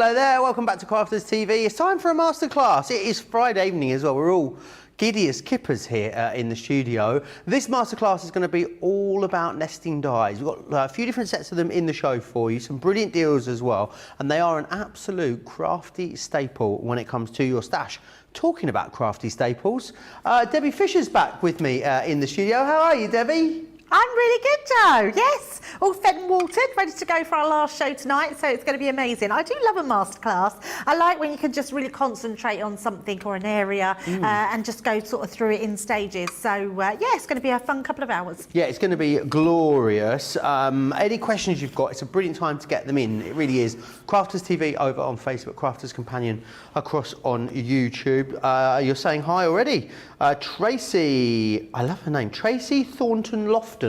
Hello there, welcome back to Crafters TV. It's time for a masterclass. It is Friday evening as well. We're all giddy as kippers here in the studio. This masterclass is going to be all about nesting dies. We've got a few different sets of them in the show for you, some brilliant deals as well, and they are an absolute crafty staple when it comes to your stash. Talking about crafty staples, Debbie Fisher's back with me in the studio. How are you, Debbie? I'm really good, Joe. Yes, all fed and watered, ready to go for our last show tonight, so it's going to be amazing. I do love a masterclass. I like when you can just really concentrate on something or an area and just go sort of through it in stages. So, yeah, it's going to be a fun couple of hours. Yeah, it's going to be glorious. Any questions you've got, it's a brilliant time to get them in. It really is. Crafters TV over on Facebook, Crafters Companion across on YouTube. You're saying hi already. Tracy, I love her name, Tracy Thornton Lofton.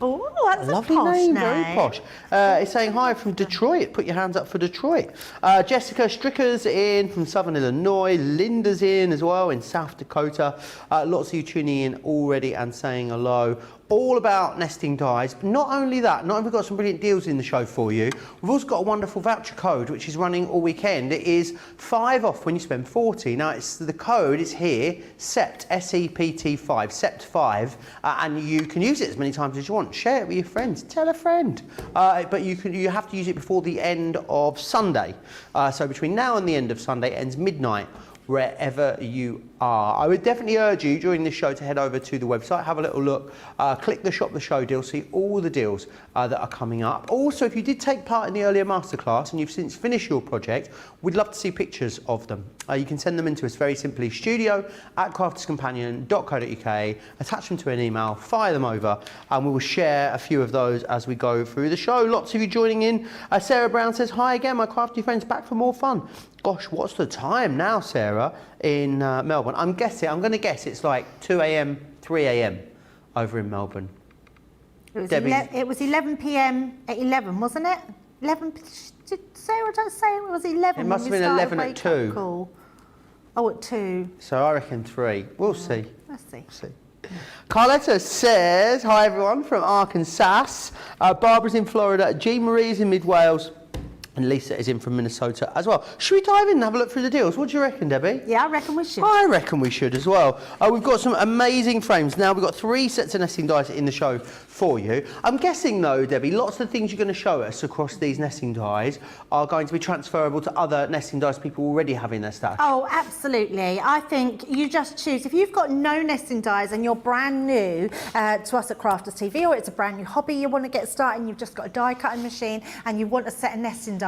Oh, that's lovely a posh name. Very posh. It's saying hi from Detroit. Put your hands up for Detroit. Jessica Stricker's in from Southern Illinois. Linda's in as well in South Dakota. Lots of you tuning in already and saying hello. All about nesting dies. But not only that, not only have we got some brilliant deals in the show for you, we've also got a wonderful voucher code which is running all weekend. It is 5 off when you spend 40. Now it's the code is here, SEPT, S-E-P-T 5, SEPT 5, and you can use it as many times as you want. Share it with your friends. Tell a friend. But you have to use it before the end of Sunday. So between now and the end of Sunday, it ends midnight. Wherever you are. I would definitely urge you during this show to head over to the website, have a little look, click the Shop the Show deal, see all the deals that are coming up. Also, if you did take part in the earlier masterclass and you've since finished your project, we'd love to see pictures of them. You can send them in to us very simply, studio@crafterscompanion.co.uk, attach them to an email, fire them over, and we will share a few of those as we go through the show. Lots of you joining in. Sarah Brown says, hi again, my crafty friends back for more fun. Gosh, what's the time now, Sarah, in Melbourne? I'm going to guess it's like 2 a.m, 3 a.m. over in Melbourne. It was 11 p.m. at 11, wasn't it? 11. Did Sarah just say it was 11? It must have been 11 at 2. Call? Oh, at 2. So I reckon 3. We'll see. Let's see. We'll see. Carletta says, hi everyone from Arkansas. Barbara's in Florida. Jean Marie's in Mid Wales. And Lisa is in from Minnesota as well. Should we dive in and have a look through the deals? What do you reckon, Debbie? Yeah, I reckon we should. I reckon we should as well. We've got some amazing frames. Now, we've got 3 sets of nesting dies in the show for you. I'm guessing, though, Debbie, lots of the things you're going to show us across these nesting dies are going to be transferable to other nesting dies people already have in their stash. Oh, absolutely. I think you just choose. If you've got no nesting dies and you're brand new to us at Crafters TV, or it's a brand new hobby you want to get started and you've just got a die cutting machine and you want a set of nesting dies,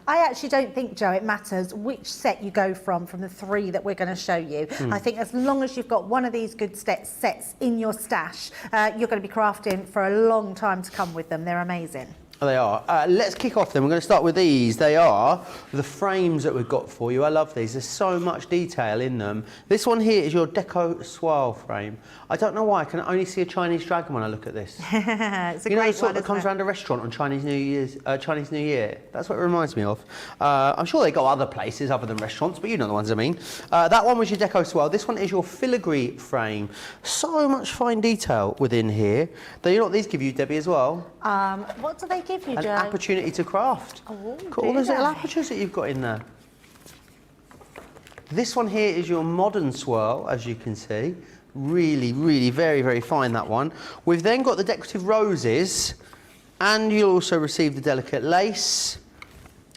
I actually don't think, Joe, it matters which set you go from the 3 that we're going to show you. I think as long as you've got one of these good sets in your stash, you're going to be crafting for a long time to come with them. They're amazing. They are. Let's kick off then. We're going to start with these. They are the frames that we've got for you. I love these. There's so much detail in them. This one here is your Deco Swirl frame. I don't know why. I can only see a Chinese dragon when I look at this. It's a you know great the sort one, that comes isn't it? around a restaurant on Chinese New Year? That's what it reminds me of. I'm sure they go other places other than restaurants, but you know the ones I mean. That one was your Deco Swirl. This one is your filigree frame. So much fine detail within here. You know what these give you, Debbie, as well? What do they give you, An Joe? opportunity to craft. Oh, Look at all those little apertures that you've got in there. This one here is your modern swirl, as you can see. Really, really very, very fine, that one. We've then got the decorative roses, and you'll also receive the delicate lace.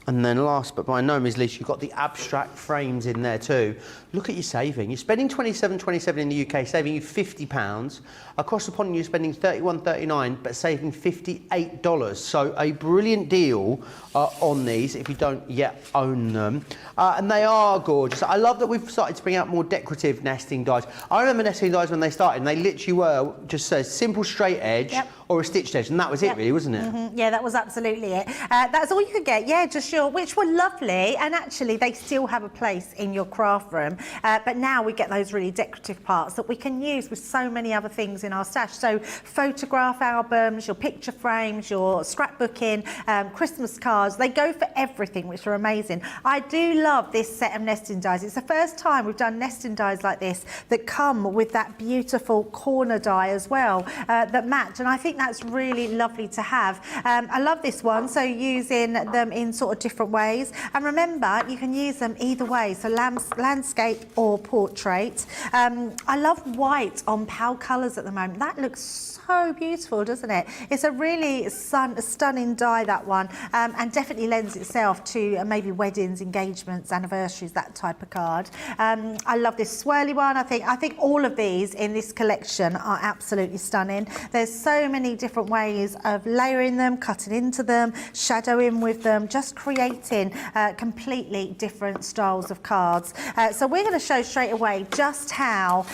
And then last but by no means least, you've got the abstract frames in there too. Look at your saving. You're spending $27.27 in the UK, saving you £50. Across the pond, you're spending $31.39, but saving $58. So a brilliant deal on these if you don't yet own them. And they are gorgeous. I love that we've started to bring out more decorative nesting dies. I remember nesting dies when they started, and they literally were just a simple straight edge or a stitched edge, and that was it really, wasn't it? Yeah, that was absolutely it. That's all you could get, yeah, just your, which were lovely, and actually they still have a place in your craft room. But now we get those really decorative parts that we can use with so many other things in our stash. So photograph albums, your picture frames, your scrapbooking, Christmas cards, they go for everything, which are amazing. I do love this set of nesting dies. It's the first time we've done nesting dies like this that come with that beautiful corner die as well, that match. And I think that's really lovely to have. I love this one, so using them in sort of different ways. And remember, you can use them either way, so landscape or portrait. I love white on pale colours at the moment. That looks so beautiful, doesn't it? It's a really stunning dye, that one, and definitely lends itself to maybe weddings, engagements, anniversaries, that type of card. I love this swirly one. I think all of these in this collection are absolutely stunning. There's so many different ways of layering them, cutting into them, shadowing with them, just creating completely different styles of cards. So we're going to show straight away just how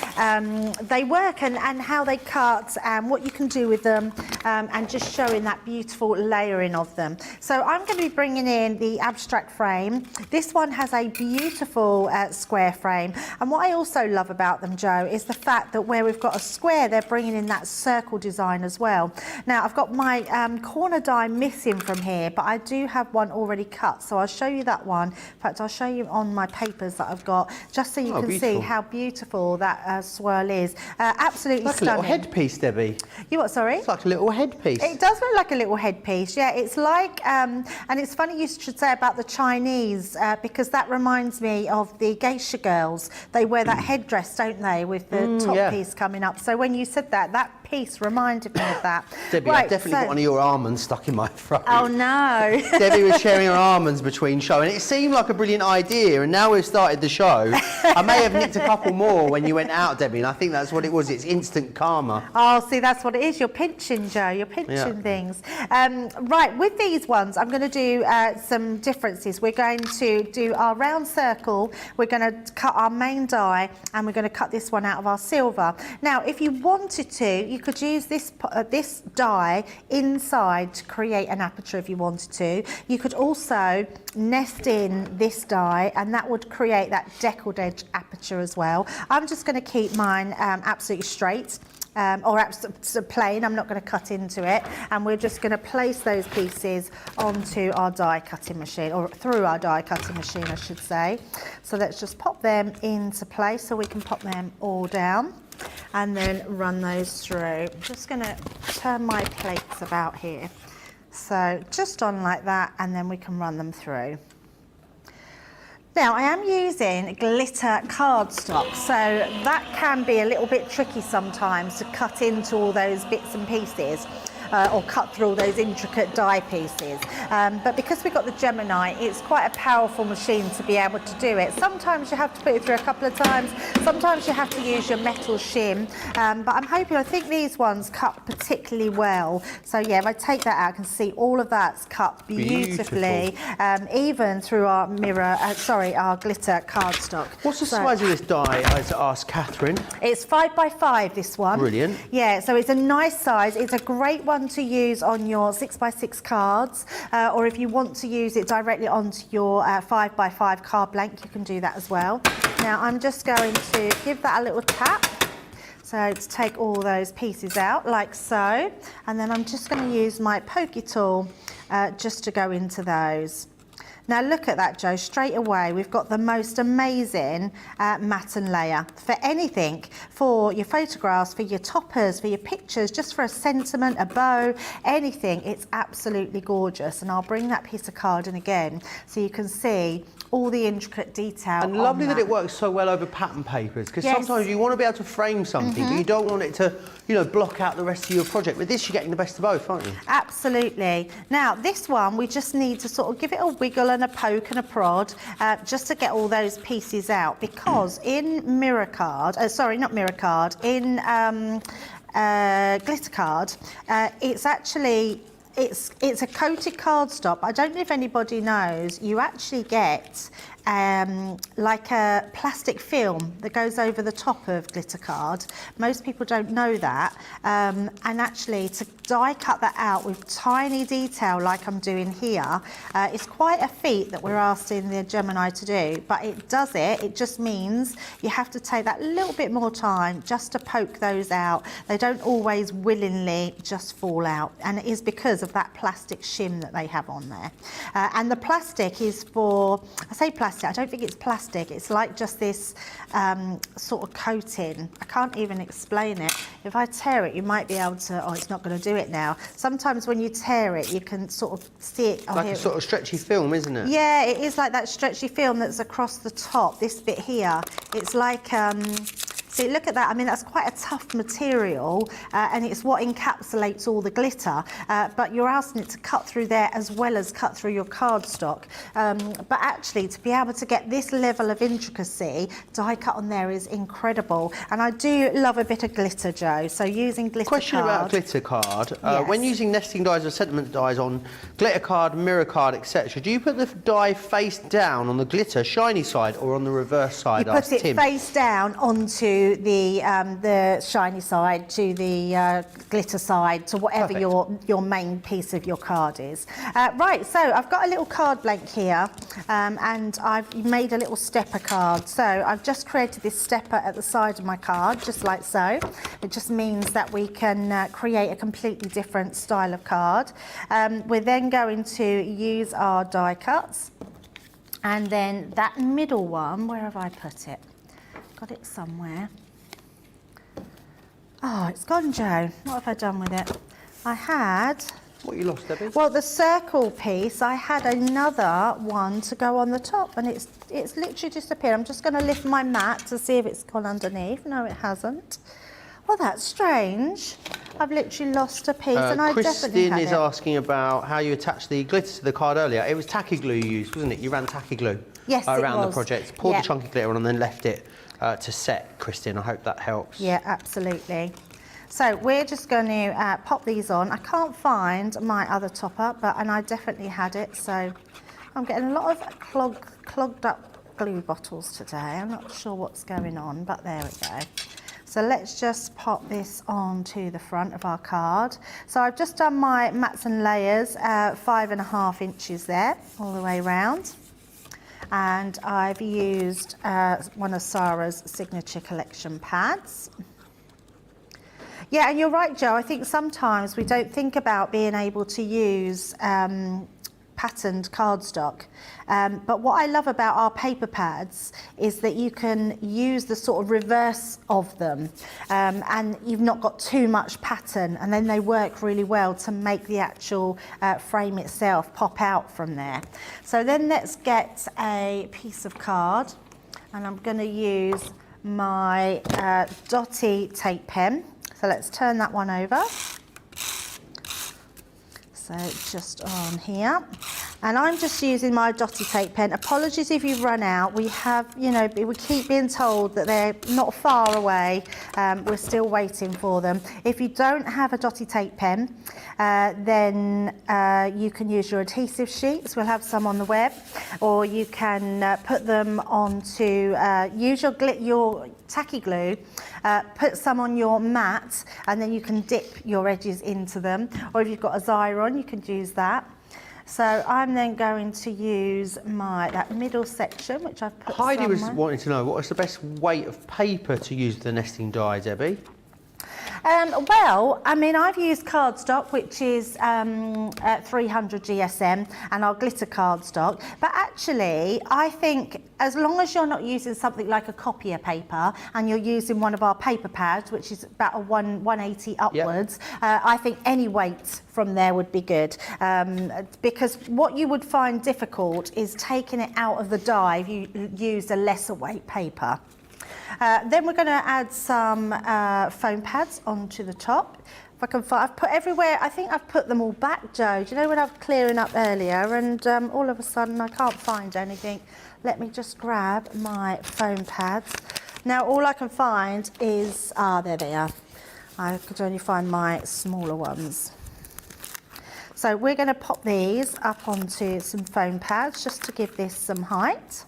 they work and how they cut and what you can do with them, and just showing that beautiful layering of them. So I'm going to be bringing in the abstract frame. This one has a beautiful square frame, and what I also love about them, Joe, is the fact that where we've got a square, they're bringing in that circle design as well. Now I've got my corner die missing from here, but I do have one already cut, so I'll show you that one. In fact, I'll show you on my papers that I've got, just so you can see how beautiful that swirl is. Absolutely like stunning. A little headpiece, Debbie. You what, sorry? It's like a little headpiece. It does look like a little headpiece, yeah. It's like, and it's funny you should say about the Chinese, because that reminds me of the geisha girls. They wear that headdress, don't they, with the top piece coming up. So when you said that, that piece reminded me of that. Debbie, right, I've definitely got one of your almonds stuck in my throat. Oh no. Debbie was sharing her almonds between show, and it seemed like a brilliant idea, and now we've started the show. I may have nicked a couple more when you went out, Debbie, and I think that's what it was. It's instant karma. Oh, see, that's what it is. You're pinching, Joe. You're pinching things. Right, with these ones, I'm going to do some differences. We're going to do our round circle. We're going to cut our main die, and we're going to cut this one out of our silver. Now, if you wanted to, you could use this die inside to create an aperture if you wanted to. You could also nest in this die, and that would create that deckled edge aperture as well. I'm just going to keep mine absolutely straight. Or absolutely plain. I'm not going to cut into it, and we're just going to place those pieces onto our die cutting machine, or through our die cutting machine, I should say. So let's just pop them into place so we can pop them all down and then run those through. I'm just going to turn my plates about here. So just on like that, and then we can run them through. Now, I am using glitter cardstock, so that can be a little bit tricky sometimes to cut into all those bits and pieces. Or cut through all those intricate die pieces. But because we've got the Gemini, it's quite a powerful machine to be able to do it. Sometimes you have to put it through a couple of times, sometimes you have to use your metal shim, but I think these ones cut particularly well. So yeah, if I take that out, I can see all of that's cut beautifully, even through our our glitter cardstock. What's the size of this die, I had to ask Catherine? It's 5 by 5, this one. Brilliant. Yeah, so it's a nice size. It's a great one to use on your 6 by 6 cards, or if you want to use it directly onto your 5 by 5 card blank, you can do that as well. Now I'm just going to give that a little tap, so to take all those pieces out like so, and then I'm just going to use my pokey tool just to go into those. Now look at that, Joe, straight away we've got the most amazing matte and layer for anything, for your photographs, for your toppers, for your pictures, just for a sentiment, a bow, anything. It's absolutely gorgeous, and I'll bring that piece of card in again so you can see all the intricate detail. And lovely that it works so well over pattern papers, because sometimes you want to be able to frame something, but you don't want it to, block out the rest of your project. With this, you're getting the best of both, aren't you? Absolutely. Now, this one, we just need to sort of give it a wiggle and a poke and a prod, just to get all those pieces out, because in mirror card, in glitter card, it's actually, it's a coated cardstock. I don't know if anybody knows, you actually get like a plastic film that goes over the top of glitter card. Most people don't know that, and actually to die cut that out with tiny detail like I'm doing here, it's quite a feat that we're asking the Gemini to do, but it does it. It just means you have to take that little bit more time just to poke those out. They don't always willingly just fall out, and it is because of that plastic shim that they have on there. And the plastic is for, I say plastic, plastic. I don't think it's plastic. It's like just this sort of coating. I can't even explain it. If I tear it, you might be able to, oh, it's not going to do it now. Sometimes when you tear it, you can sort of see it. Like a sort of stretchy film, isn't it? Yeah, it is like that stretchy film that's across the top, this bit here. It's like, see, look at that. I mean, that's quite a tough material, and it's what encapsulates all the glitter, but you're asking it to cut through there as well as cut through your cardstock. But actually, to be able to get this level of intricacy, die cut on there is incredible. And I do love a bit of glitter, Joe, so using glitter Question card. about glitter card. Yes. When using nesting dies or sentiment dies on glitter card, mirror card, etc., do you put the die face down on the glitter shiny side or on the reverse side? You put it face down onto the shiny side, to the glitter side, to whatever your main piece of your card is. Right, so I've got a little card blank here, and I've made a little stepper card. So I've just created this stepper at the side of my card, just like so. It just means that we can create a completely different style of card. We're then going to use our die cuts, and then that middle one, where have I put it? Got it somewhere. Oh, it's gone, Joe. What have I done with it? I had... What you lost, Debbie? Well, the circle piece, I had another one to go on the top, and it's literally disappeared. I'm just going to lift my mat to see if it's gone underneath. No, it hasn't. Well, that's strange. I've literally lost a piece, and I definitely had Christine is it. asking about how you attached the glitter to the card earlier. It was tacky glue you used, wasn't it? You ran tacky glue around the project. Poured the chunky glitter on and then left it to set, Christine. I hope that helps. Yeah, absolutely. So we're just going to pop these on. I can't find my other topper, and I definitely had it, so I'm getting a lot of clogged up glue bottles today. I'm not sure what's going on, but there we go. So let's just pop this onto the front of our card. So I've just done my mats and layers, 5.5 inches there, all the way around. And I've used one of Sarah's signature collection pads. Yeah, and you're right, Joe. I think sometimes we don't think about being able to use patterned cardstock. But what I love about our paper pads is that you can use the sort of reverse of them, and you've not got too much pattern, and then they work really well to make the actual frame itself pop out from there. So then let's get a piece of card, and I'm going to use my Dotty tape pen. So let's turn that one over. So just on here. And I'm just using my Dotty tape pen. Apologies if you've run out. We have, you know, we keep being told that they're not far away. We're still waiting for them. If you don't have a Dotty tape pen, then you can use your adhesive sheets. We'll have some on the web. Or you can put them onto, use your tacky glue, put some on your mat, and then you can dip your edges into them. Or if you've got a Xyron, you can use that. So I'm then going to use that middle section, which I've put Heidi was somewhere. wanting to know, what is the best weight of paper to use the nesting die, Debbie? Well, I mean, I've used cardstock, which is 300 GSM, and our glitter cardstock. But actually, I think as long as you're not using something like a copier paper and you're using one of our paper pads, which is about a 180 upwards, I think any weight from there would be good. Because what you would find difficult is taking it out of the die if you used a lesser weight paper. Then we're going to add some foam pads onto the top. If I can find, I've put everywhere, I think I've put them all back, Joe. Do you know when I was clearing up earlier and all of a sudden I can't find anything? Let me just grab my foam pads. Now all I can find is, there they are. I could only find my smaller ones. So we're going to pop these up onto some foam pads just to give this some height.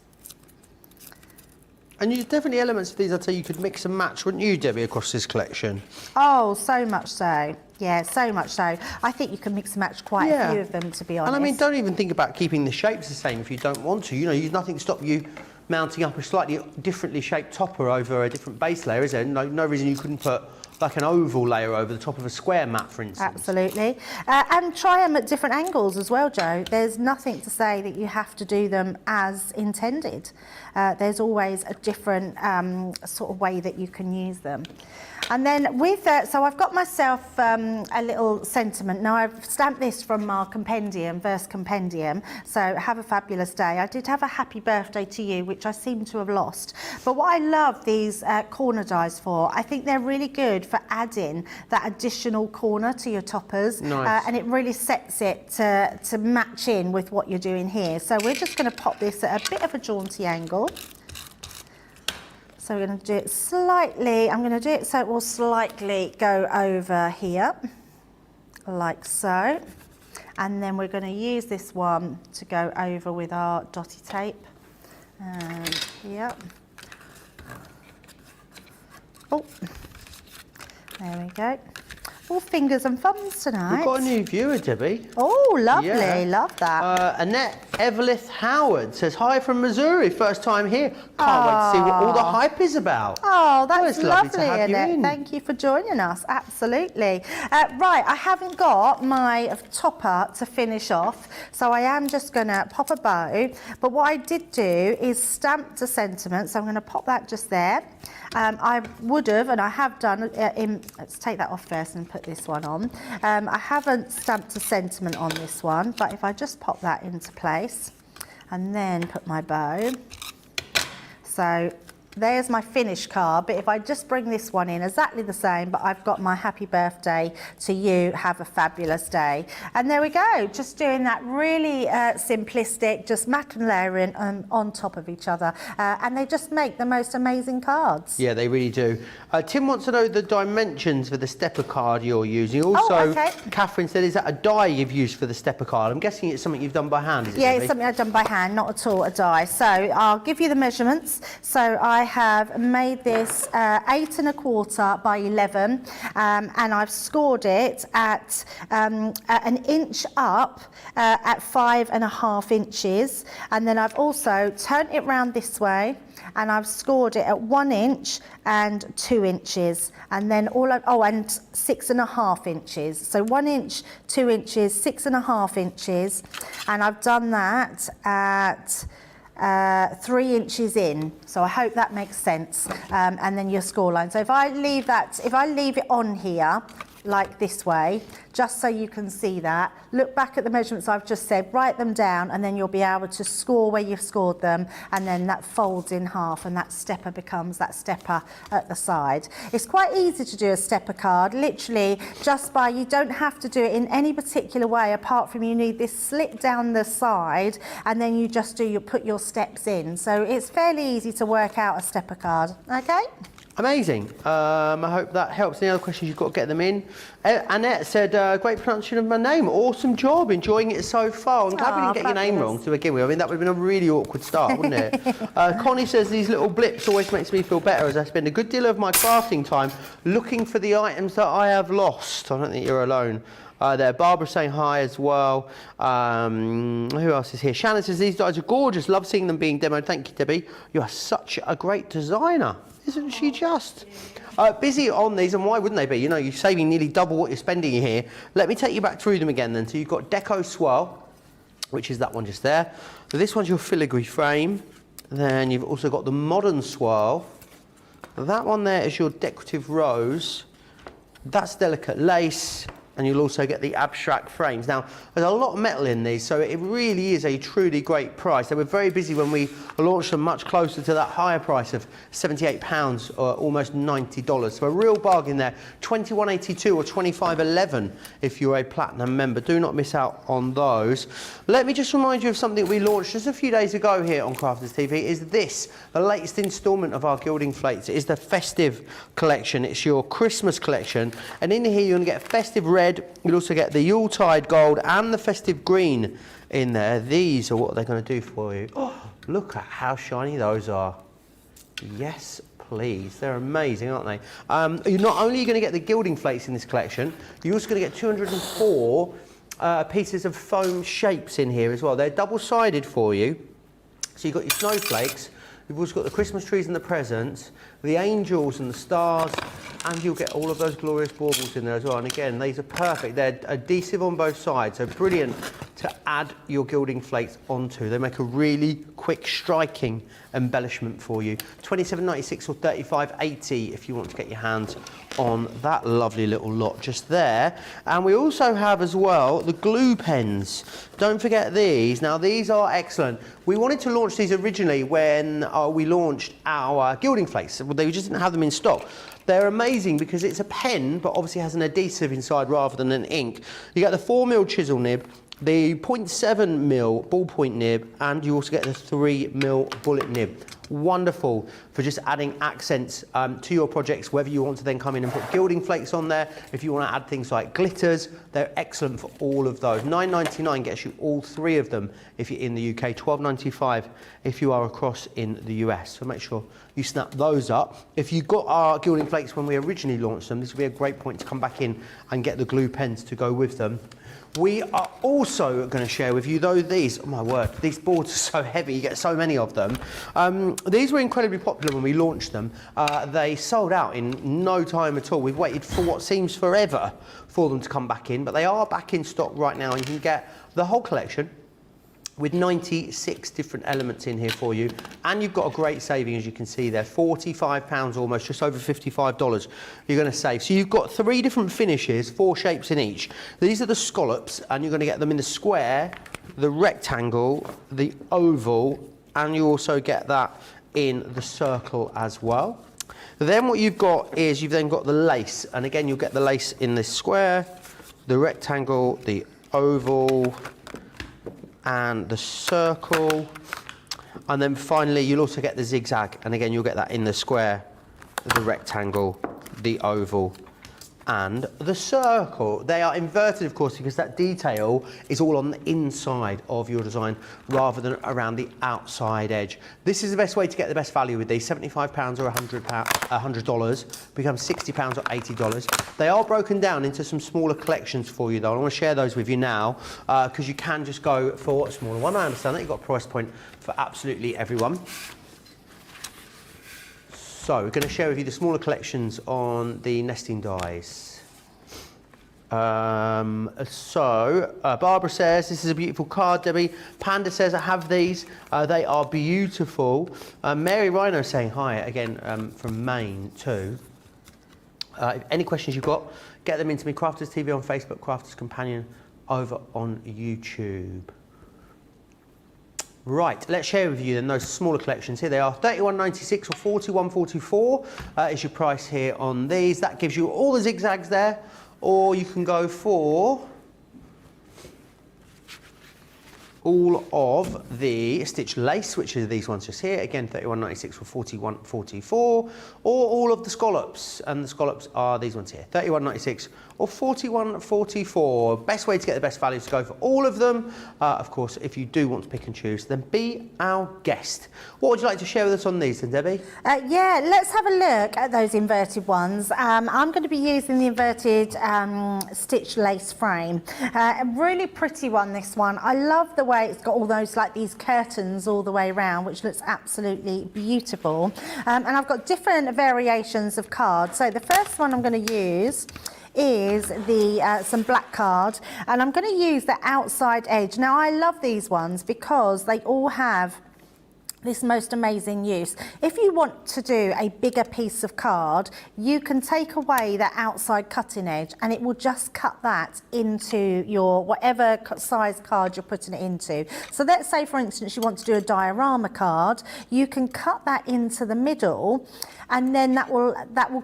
And there's definitely elements of these, I'd say you could mix and match, wouldn't you, Debbie, across this collection? Oh, so much so. Yeah, so much so. I think you can mix and match quite a few of them, to be honest. And I mean, don't even think about keeping the shapes the same if you don't want to. You know, there's nothing to stop you mounting up a slightly differently shaped topper over a different base layer, is there? No reason you couldn't put like an oval layer over the top of a square mat, for instance. Absolutely. And try them at different angles as well, Joe. There's nothing to say that you have to do them as intended. There's always a different sort of way that you can use them. And then with that, so I've got myself a little sentiment. Now I've stamped this from our compendium, verse compendium. So have a fabulous day. I did have a happy birthday to you, which I seem to have lost. But what I love these corner dies for, I think they're really good for adding that additional corner to your toppers. Nice. And it really sets it to match in with what you're doing here. So we're just going to pop this at a bit of a jaunty angle. So we're going to do it slightly, I'm going to do it so it will slightly go over here, like so. And then we're going to use this one to go over with our dotty tape. Yep. Oh, there we go. All fingers and thumbs tonight. We've got a new viewer, Debbie. Oh, lovely, Yeah. love that. Annette Evelith Howard says, hi from Missouri, first time here. Can't wait to see what all the hype is about. Oh, that's it's lovely to lovely, have you Annette. in. Thank you for joining us. Absolutely. Right, I haven't got my topper to finish off, so I am just going to pop a bow. But what I did do is stamp to sentiment, so I'm going to pop that just there. I would have, and I have done, let's take that off first and put this one on. I haven't stamped a sentiment on this one, but if I just pop that into place and then put my bow. So there's my finished card, but if I just bring this one in exactly the same, but I've got my happy birthday to you, have a fabulous day. And there we go, just doing that really simplistic, just mat and layering on top of each other. And they just make the most amazing cards. Yeah, they really do. Tim wants to know the dimensions for the stepper card you're using. Also, okay. Catherine said, is that a die you've used for the stepper card? I'm guessing it's something you've done by hand, is it? Yeah, Debbie? it's something I've done by hand, not at all a die. So I'll give you the measurements. So I have made this 8 1/4 by 11, and I've scored it at an inch up at 5 1/2 inches, and then I've also turned it round this way, and I've scored it at 1 inch and 2 inches, and then and 6 1/2 inches. So 1 inch, 2 inches, 6 1/2 inches, and I've done that at 3 inches in. So I hope that makes sense. And then your score line. So if I leave it on here, like this way, just so you can see that, look back at the measurements I've just said, write them down, and then you'll be able to score where you've scored them, and then that folds in half, and that stepper becomes that stepper at the side. It's quite easy to do a stepper card, literally just by, you don't have to do it in any particular way apart from you need this slit down the side, and then you just put your steps in. So it's fairly easy to work out a stepper card, okay? Amazing. I hope that helps. Any other questions, you've got to get them in. Annette said, great pronunciation of my name. Awesome job. Enjoying it so far. I'm glad we didn't get your name wrong to begin with. I mean, that would have been a really awkward start, wouldn't it? Connie says, these little blips always makes me feel better as I spend a good deal of my crafting time looking for the items that I have lost. I don't think you're alone. There, Barbara saying hi as well. Who else is here? Shannon says, these dies are gorgeous. Love seeing them being demoed. Thank you, Debbie. You are such a great designer. Isn't she just? Busy on these, and why wouldn't they be? You know, you're saving nearly double what you're spending here. Let me take you back through them again then. So you've got Deco Swirl, which is that one just there. So this one's your filigree frame. Then you've also got the Modern Swirl. That one there is your Decorative Rose. That's Delicate Lace. And you'll also get the abstract frames. Now, there's a lot of metal in these, so it really is a truly great price. They were very busy when we launched them much closer to that higher price of £78 or almost $90. So a real bargain there. $21.82 or $25.11 if you're a platinum member. Do not miss out on those. Let me just remind you of something we launched just a few days ago here on Crafters TV. Is this, the latest instalment of our Gilding Flakes. It is the festive collection. It's your Christmas collection. And in here, you're going to get festive red. You'll also get the Yuletide gold and the festive green in there. These are what they're going to do for you. Oh, look at how shiny those are. Yes, please. They're amazing, aren't they? You're not only going to get the Gilding Flakes in this collection, you're also going to get 204 pieces of foam shapes in here as well. They're double-sided for you. So you've got your snowflakes. You've also got the Christmas trees and the presents. the angels and the stars, and you'll get all of those glorious baubles in there as well. And again, these are perfect. They're adhesive on both sides, so brilliant to add your gilding flakes onto. They make a really quick, striking embellishment for you. $27.96 or $35.80 if you want to get your hands on that lovely little lot just there. And we also have as well the glue pens. Don't forget these. Now these are excellent. We wanted to launch these originally when we launched our gilding flakes. They just didn't have them in stock. They're amazing because it's a pen, but obviously has an adhesive inside rather than an ink. You get the 4mm chisel nib, the 0.7mm ballpoint nib, and you also get the 3mm bullet nib. Wonderful for just adding accents to your projects, whether you want to then come in and put gilding flakes on there. If you want to add things like glitters, they're excellent for all of those. $9.99 gets you all three of them if you're in the UK, $12.95 if you are across in the US. So make sure you snap those up. If you got our gilding flakes when we originally launched them, this would be a great point to come back in and get the glue pens to go with them. We are also going to share with you, though, these, oh my word, these boards are so heavy, you get so many of them. These were incredibly popular when we launched them. They sold out in no time at all. We've waited for what seems forever for them to come back in, but they are back in stock right now, and you can get the whole collection with 96 different elements in here for you. And you've got a great saving, as you can see there, £45 almost, just over $55 you're gonna save. So you've got 3 different finishes, 4 shapes in each. These are the scallops, and you're gonna get them in the square, the rectangle, the oval, and you also get that in the circle as well. Then what you've got is, you've then got the lace, and again, you'll get the lace in the square, the rectangle, the oval, and the circle, and then finally you'll also get the zigzag, and again you'll get that in the square, the rectangle, the oval, and the circle. They are inverted, of course, because that detail is all on the inside of your design rather than around the outside edge. This is the best way to get the best value with these. £75 or $100 becomes £60 or $80. They are broken down into some smaller collections for you, though. I want to share those with you now because you can just go for a smaller one. I understand that you've got a price point for absolutely everyone. So we're going to share with you the smaller collections on the nesting dies. Barbara says, this is a beautiful card, Debbie. Panda says, I have these. They are beautiful. Mary Rhino saying hi, again, from Maine too. Any questions you've got, get them into me. Crafters TV on Facebook, Crafters Companion over on YouTube. Right, let's share with you then those smaller collections. Here they are, $31.96 or $41.44 is your price here on these. That gives you all the zigzags there, or you can go for all of the stitched lace, which are these ones just here. Again, $31.96 or $41.44, or all of the scallops, and the scallops are these ones here, $31.96 or $41.44. Best way to get the best value is to go for all of them. Of course, if you do want to pick and choose, then be our guest. What would you like to share with us on these then, Debbie? Yeah, let's have a look at those inverted ones. I'm going to be using the inverted stitch lace frame. A really pretty one, this one. I love the way it's got all those, like these curtains all the way around, which looks absolutely beautiful. And I've got different variations of cards. So the first one I'm going to use is the some black card, and I'm going to use the outside edge. Now I love these ones because they all have this most amazing use. If you want to do a bigger piece of card, you can take away that outside cutting edge and it will just cut that into your whatever size card you're putting it into. So let's say, for instance, you want to do a diorama card, you can cut that into the middle, and then that will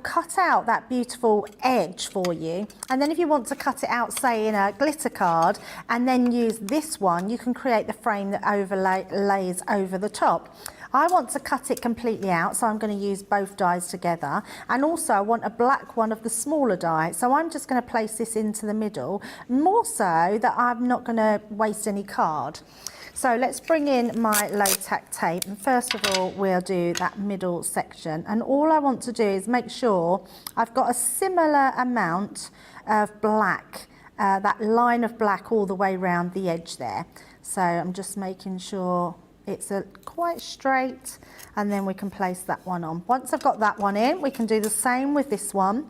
cut out that beautiful edge for you. And then if you want to cut it out, say in a glitter card, and then use this one, you can create the frame that overlays over the top. I want to cut it completely out, so I'm going to use both dies together. And also I want a black one of the smaller die. So I'm just going to place this into the middle, more so that I'm not going to waste any card. So let's bring in my low tack tape, and first of all we'll do that middle section, and all I want to do is make sure I've got a similar amount of black, that line of black all the way around the edge there. So I'm just making sure it's quite straight, and then we can place that one on. Once I've got that one in, we can do the same with this one.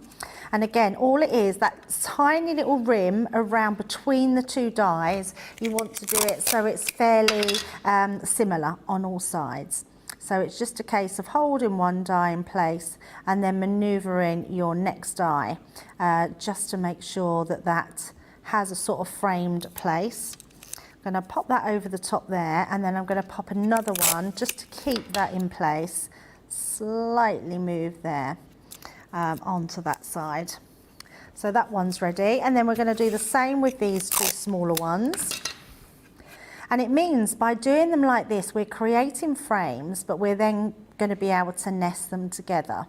And again, all it is, that tiny little rim around between the two dies, you want to do it so it's fairly similar on all sides. So it's just a case of holding one die in place and then manoeuvring your next die just to make sure that that has a sort of framed place. I'm going to pop that over the top there, and then I'm going to pop another one just to keep that in place, slightly move there onto that side. So that one's ready, and then we're going to do the same with these two smaller ones. And it means by doing them like this, we're creating frames, but we're then going to be able to nest them together.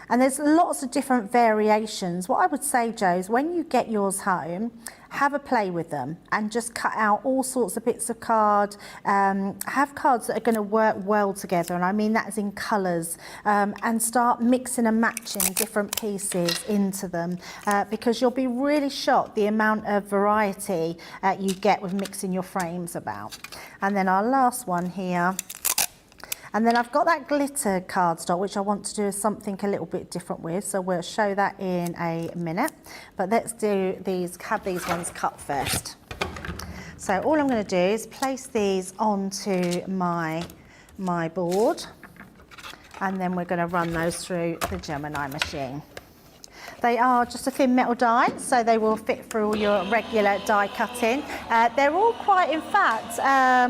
And there's lots of different variations. What I would say, Joe, is when you get yours home, have a play with them and just cut out all sorts of bits of card. Have cards that are going to work well together, and I mean that as in colours, and start mixing and matching different pieces into them because you'll be really shocked the amount of variety you get with mixing your frames about. And then our last one here. And then I've got that glitter cardstock, which I want to do something a little bit different with, so we'll show that in a minute. But let's do these, have these ones cut first. So all I'm going to do is place these onto my board, and then we're going to run those through the Gemini machine. They are just a thin metal die, so they will fit through all your regular die cutting. They're all quite, in fact,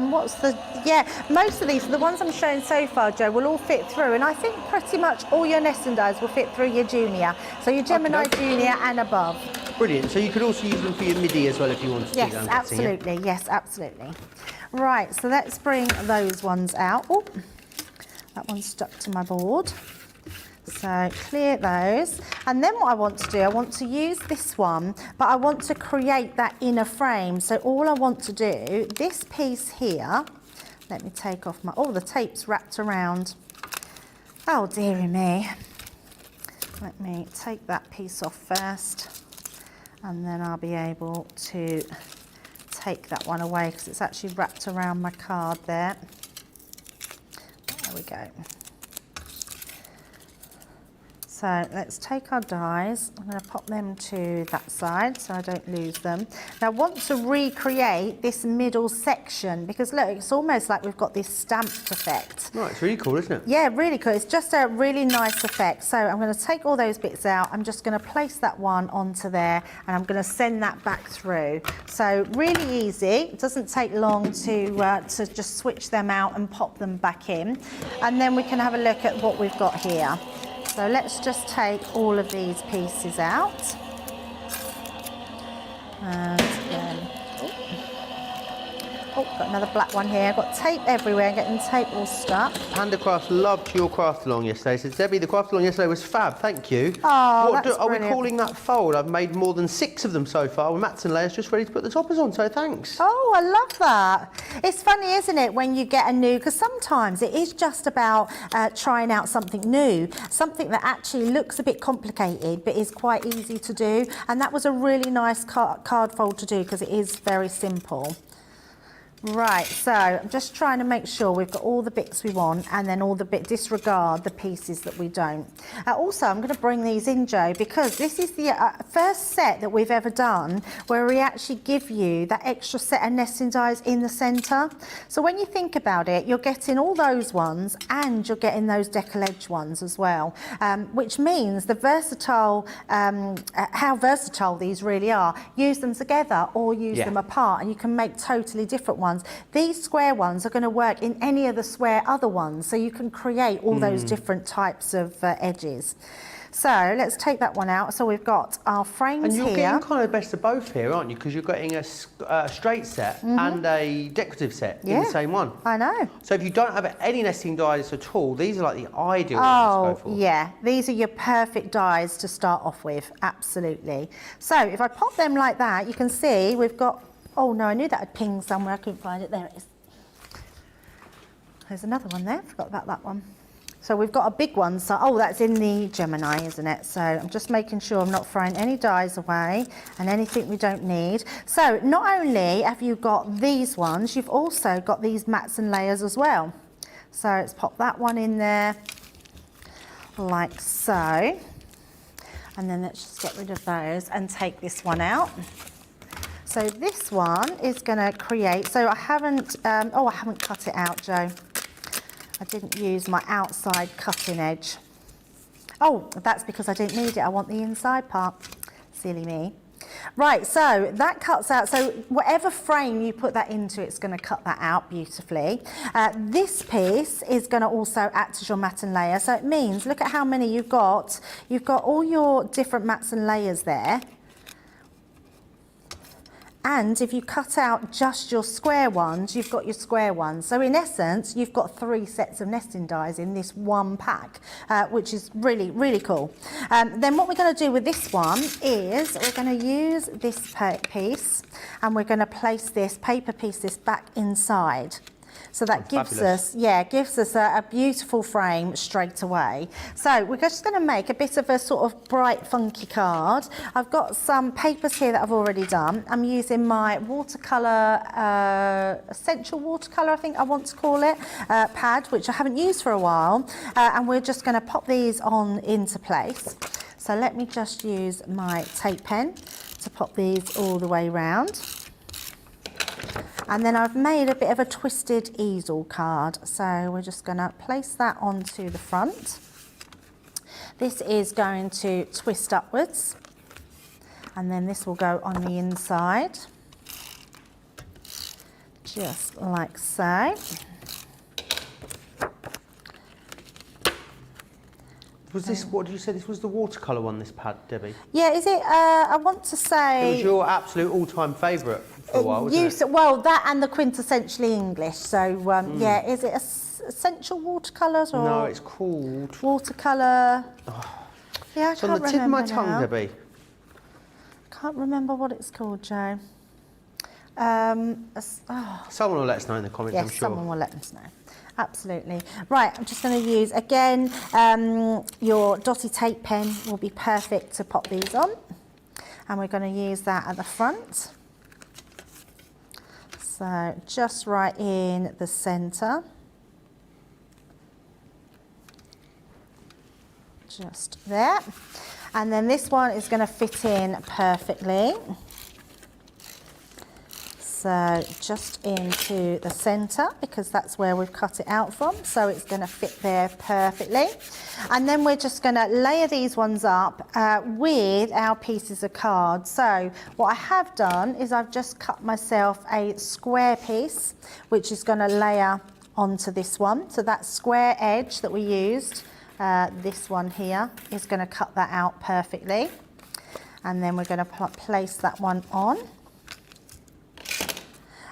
most of these, the ones I'm showing so far, Joe, will all fit through, and I think pretty much all your nesting dies will fit through your Junior. So your Gemini Junior and above. Brilliant. So you could also use them for your MIDI as well if you wanted to. Yes, absolutely. Yes, absolutely. Right, so let's bring those ones out. Oh, that one's stuck to my board. So clear those, and then what I want to do, I want to use this one, but I want to create that inner frame. So all I want to do, this piece here, let me take off my, oh, the tape's wrapped around. Oh dearie me. Let me take that piece off first, and then I'll be able to take that one away because it's actually wrapped around my card there. There we go. So let's take our dies, I'm going to pop them to that side so I don't lose them. Now I want to recreate this middle section because look, it's almost like we've got this stamped effect. Right, it's really cool, isn't it? Yeah, really cool. It's just a really nice effect. So I'm going to take all those bits out, I'm just going to place that one onto there, and I'm going to send that back through. So really easy, it doesn't take long to just switch them out and pop them back in. And then we can have a look at what we've got here. So let's just take all of these pieces out. And then, oh, got another black one here. I've got tape everywhere, getting tape all stuck. Handicraft loved your craft along yesterday. Said Debbie, the craft along yesterday was fab, thank you. Oh, What that's are we brilliant. calling that fold? I've made more than 6 of them so far with mats and layers just ready to put the toppers on, so thanks. Oh, I love that. It's funny, isn't it, when you get a new, because sometimes it is just about trying out something new, something that actually looks a bit complicated but is quite easy to do. And that was a really nice card fold to do because it is very simple. Right, so I'm just trying to make sure we've got all the bits we want, and then all the disregard the pieces that we don't. Also, I'm going to bring these in, Joe, because this is the first set that we've ever done where we actually give you that extra set of nesting dies in the centre. So when you think about it, you're getting all those ones and you're getting those decoupage ones as well, which means the versatile, how versatile these really are. Use them together or use them apart, and you can make totally different ones. These square ones are going to work in any of the square other ones, so you can create all those different types of edges. So let's take that one out. So we've got our frames here. And you're getting kind of best of both here, aren't you? Because you're getting a straight set and a decorative set in the same one. I know. So if you don't have any nesting dies at all, these are like the ideal ones to go for. Yeah, these are your perfect dies to start off with, absolutely. So if I pop them like that, you can see we've got, oh no, I knew that had pinged somewhere, I couldn't find it, there it is. There's another one there, forgot about that one. So we've got a big one, so, oh, that's in the Gemini, isn't it? So I'm just making sure I'm not throwing any dies away and anything we don't need. So not only have you got these ones, you've also got these mats and layers as well. So let's pop that one in there, like so. And then let's just get rid of those and take this one out. So this one is gonna create, so I haven't cut it out, Joe. I didn't use my outside cutting edge. Oh, that's because I didn't need it. I want the inside part. Silly me. Right, so that cuts out. So whatever frame you put that into, it's going to cut that out beautifully. This piece is going to also act as your mat and layer. So it means, look at how many you've got. You've got all your different mats and layers there. And if you cut out just your square ones, you've got your square ones. So in essence, you've got 3 sets of nesting dies in this one pack, which is really, really cool. Then what we're going to do with this one is we're going to use this piece and we're going to place this paper piece back inside. So that gives us a beautiful frame straight away. So we're just going to make a bit of a sort of bright, funky card. I've got some papers here that I've already done. I'm using my watercolour, essential watercolour, I think I want to call it, pad, which I haven't used for a while. And we're just going to pop these on into place. So let me just use my tape pen to pop these all the way round. And then I've made a bit of a twisted easel card. So we're just going to place that onto the front. This is going to twist upwards. And then this will go on the inside. Just like so. Was this, what did you say, this was the watercolour one, this pad, Debbie? Yeah, is it, I want to say... It was your absolute all-time favourite for a while, wasn't it? Well, that and the quintessentially English. So, yeah, is it essential watercolours or... No, it's called... Watercolour... Oh. Yeah, I it's on can't the tip of my remember tongue, now. Debbie. Can't remember what it's called, Joe. Someone will let us know in the comments, yes, I'm sure. someone will let us know. Absolutely. Right, I'm just going to use, again, your dotty tape pen will be perfect to pop these on. And we're going to use that at the front. So just right in the centre. Just there. And then this one is going to fit in perfectly. So just into the centre, because that's where we've cut it out from. So it's going to fit there perfectly. And then we're just going to layer these ones up with our pieces of card. So what I have done is I've just cut myself a square piece, which is going to layer onto this one. So that square edge that we used, this one here, is going to cut that out perfectly. And then we're going to place that one on.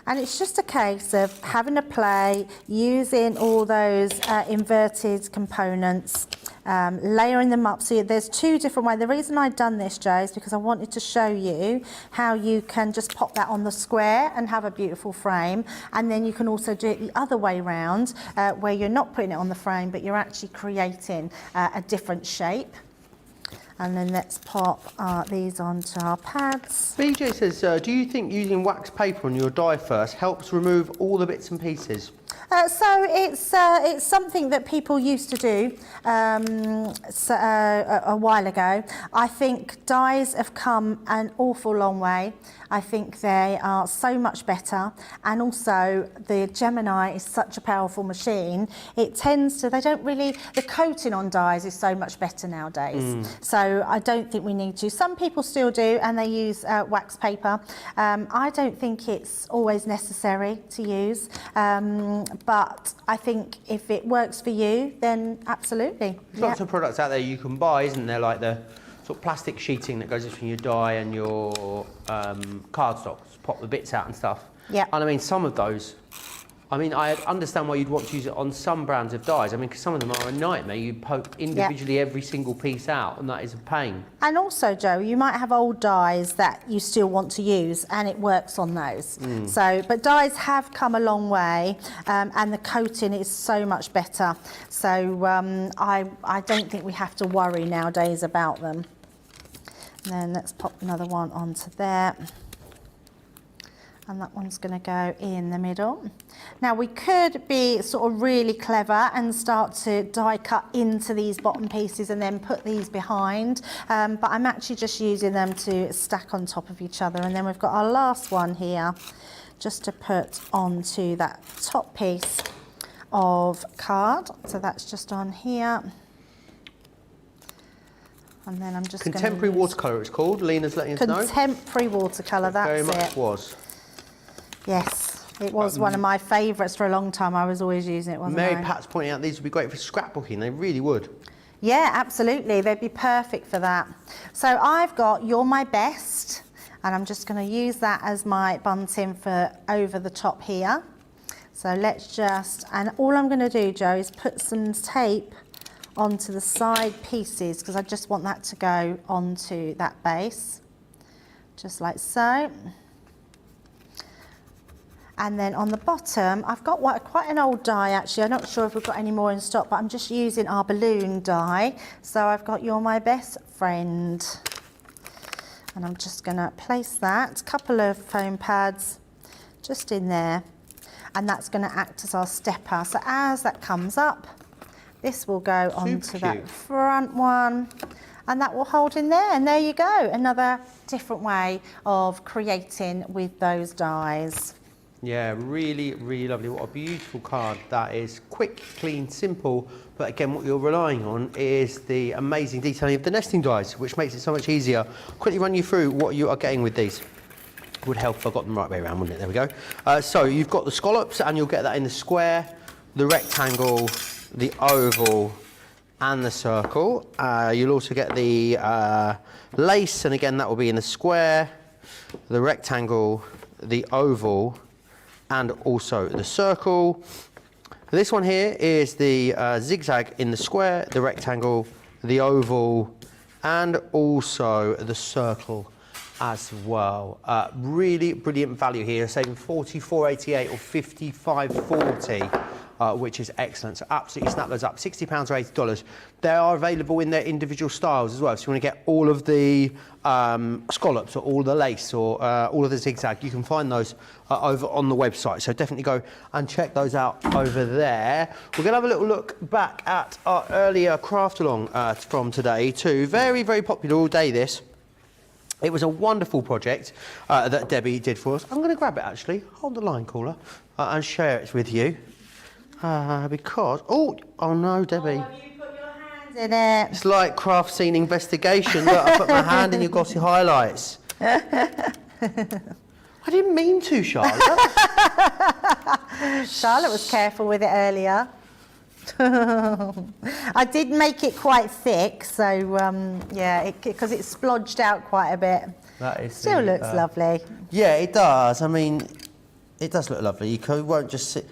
And it's just a case of having a play, using all those inverted components, layering them up. So there's 2 different ways. The reason I've done this, Joe, is because I wanted to show you how you can just pop that on the square and have a beautiful frame. And then you can also do it the other way round, where you're not putting it on the frame, but you're actually creating a different shape. And then let's pop these onto our pads. BJ says, do you think using wax paper on your die first helps remove all the bits and pieces? So it's something that people used to do a while ago. I think dies have come an awful long way. I think they are so much better, and also the Gemini is such a powerful machine. It tends to, the coating on dies is so much better nowadays. So I don't think we need to. Some people still do, and they use wax paper. I don't think it's always necessary to use, but I think if it works for you, then absolutely. There's lots of products out there you can buy, isn't there, like the sort of plastic sheeting that goes between your die and your cardstock, pop the bits out and stuff. Yeah. And I mean, some of those I mean, I understand why you'd want to use it on some brands of dyes. I mean, because some of them are a nightmare. You poke individually every single piece out, and that is a pain. And also, Joe, you might have old dyes that you still want to use, and it works on those. So, but dyes have come a long way, and the coating is so much better. So I don't think we have to worry nowadays about them. And then let's pop another one onto there. And that one's going to go in the middle. Now we could be sort of really clever and start to die cut into these bottom pieces and then put these behind, but I'm actually just using them to stack on top of each other. And then we've got our last one here just to put onto that top piece of card. So that's just on here. And then I'm just Contemporary watercolour it's called. Lena's letting us know. Contemporary watercolour, that's it. Very much was. Yes, it was one of my favourites for a long time. I was always using it, wasn't I? Mary Pat's pointing out these would be great for scrapbooking. They really would. Yeah, absolutely. They'd be perfect for that. So I've got You're My Best, and I'm just going to use that as my bunting for over the top here. So let's just, and all I'm going to do, Joe, is put some tape onto the side pieces because I just want that to go onto that base, just like so. And then on the bottom, I've got quite an old die actually. I'm not sure if we've got any more in stock, but I'm just using our balloon die. So I've got You're My Best Friend. And I'm just gonna place that, a couple of foam pads just in there. And that's gonna act as our stepper. So as that comes up, this will go onto that front one. And that will hold in there, and there you go. Another different way of creating with those dies. Yeah, really, really lovely. What a beautiful card that is. Quick, clean, simple. But again, what you're relying on is the amazing detailing of the nesting dies, which makes it so much easier. Quickly run you through what you are getting with these. Would help if I got them the right way around, wouldn't it? There we go. So you've got the scallops, and you'll get that in the square, the rectangle, the oval, and the circle. You'll also get the lace, and again, that will be in the square, the rectangle, the oval, and also the circle. This one here is the zigzag in the square, the rectangle, the oval, and also the circle as well. Really brilliant value here, saving $44.88 or $55.40. Which is excellent. So absolutely snap those up. £60 or $80. They are available in their individual styles as well. So you want to get all of the scallops or all the lace or all of the zigzag, you can find those over on the website. So definitely go and check those out over there. We're going to have a little look back at our earlier craft along from today too. Very, very popular all day this. It was a wonderful project that Debbie did for us. I'm going to grab it actually. Hold the line, caller, and share it with you. Because, oh no, Debbie. Oh, have you put your hand in it? It's like craft scene investigation. Look, I put my hand in your glossy highlights. I didn't mean to, Charlotte. Charlotte was careful with it earlier. I did make it quite thick, so yeah, because it splodged out quite a bit. That is still looks lovely. Yeah, it does. I mean, it does look lovely. You won't just sit.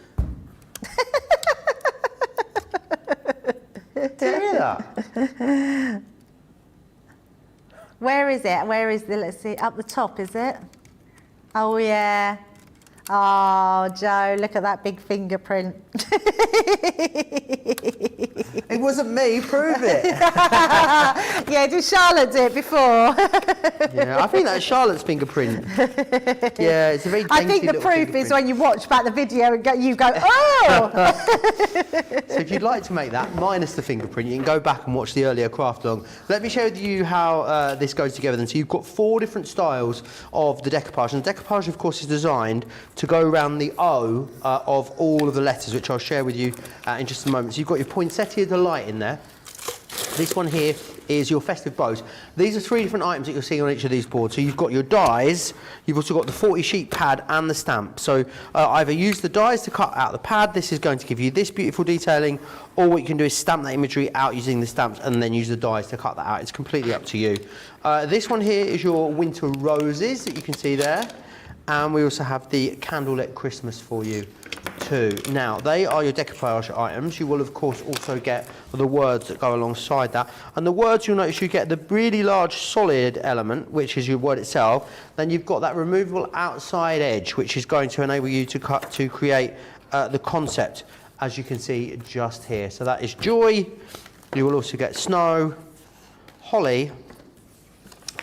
Do you hear that? Where is it? Where is the, let's see, up the top, is it? Oh yeah. Oh, Joe, look at that big fingerprint. It wasn't me, prove it. Yeah, did Charlotte do it before? Yeah, I think that's Charlotte's fingerprint. Yeah, it's a very dainty I think the proof is when you watch back the video and you go, oh! So if you'd like to make that, minus the fingerprint, you can go back and watch the earlier craft along. Let me share with you how this goes together then. So you've got 4 different styles of the decoupage, and the decoupage, of course, is designed to go around the O of all of the letters, which I'll share with you in just a moment. So you've got your Poinsettia Delight in there. This one here is your Festive Bows. These are 3 different items that you'll see on each of these boards. So you've got your dies, you've also got the 40 sheet pad and the stamp. So either use the dies to cut out the pad, this is going to give you this beautiful detailing, or what you can do is stamp that imagery out using the stamps and then use the dies to cut that out. It's completely up to you. This one here is your Winter Roses that you can see there. And we also have the Candlelit Christmas for you too. Now, they are your decoupage items. You will, of course, also get the words that go alongside that. And the words, you'll notice you get the really large solid element, which is your word itself. Then you've got that removable outside edge, which is going to enable you to create the concept, as you can see just here. So that is joy. You will also get snow, holly,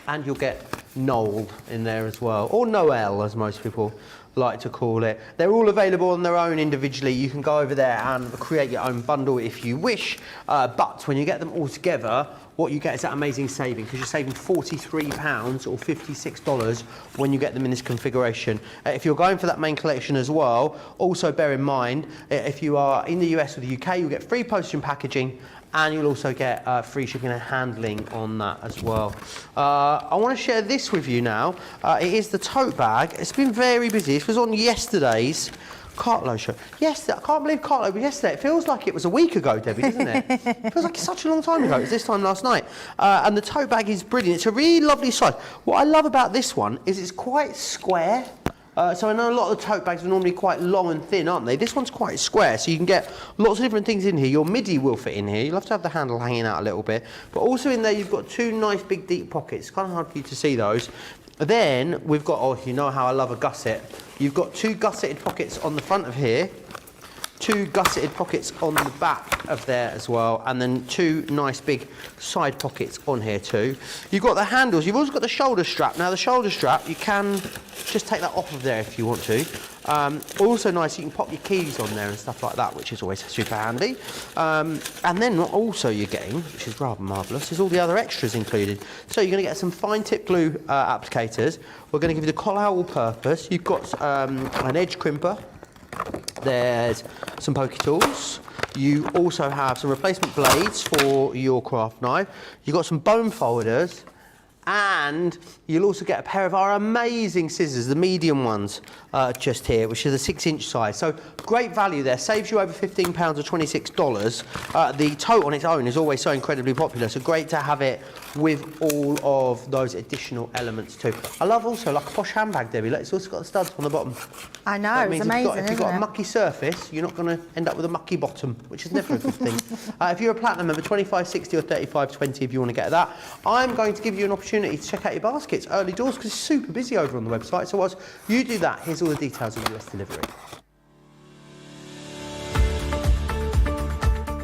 and you'll get Noel in there as well, or Noel as most people like to call it. They're all available on their own individually. You can go over there and create your own bundle if you wish, but when you get them all together, what you get is that amazing saving, because you're saving £43 or $56 when you get them in this configuration. If you're going for that main collection as well, also bear in mind, if you are in the US or the UK, you'll get free postage and packaging, and you'll also get free shipping and handling on that as well. I want to share this with you now. It is the tote bag. It's been very busy. This was on yesterday's Cartload show. Yesterday, I can't believe Cartload was yesterday. It feels like it was a week ago, Debbie, doesn't it? It feels like it's such a long time ago. It was this time last night. And the tote bag is brilliant. It's a really lovely size. What I love about this one is it's quite square. So I know a lot of the tote bags are normally quite long and thin, aren't they? This one's quite square, so you can get lots of different things in here. Your midi will fit in here. You'll have to have the handle hanging out a little bit. But also in there, you've got two nice big deep pockets. It's kind of hard for you to see those. Then we've got, oh, you know how I love a gusset. You've got two gusseted pockets on the front of here, two gusseted pockets on the back of there as well, and then two nice big side pockets on here too. You've got the handles. You've also got the shoulder strap. Now the shoulder strap, you can just take that off of there if you want to. Also nice, you can pop your keys on there and stuff like that, which is always super handy. And then what also you're getting, which is rather marvellous, is all the other extras included. So you're going to get some fine tip glue applicators. We're going to give you the collar all-purpose. You've got an edge crimper. There's some pokey tools. You also have some replacement blades for your craft knife. You've got some bone folders. And you'll also get a pair of our amazing scissors, the medium ones, just here, which is a 6-inch size. So great value there, saves you over £15 or $26. The tote on its own is always so incredibly popular, so great to have it with all of those additional elements too. I love also like a posh handbag, Debbie. It's also got the studs on the bottom. I know, it's amazing. If you've got a mucky surface, you're not going to end up with a mucky bottom, which is never a good thing. If you're a platinum member, $25.60 or $35.20 if you want to get that. I'm going to give you an opportunity to check out your baskets early doors because it's super busy over on the website. So whilst you do that, here's all the details of US delivery.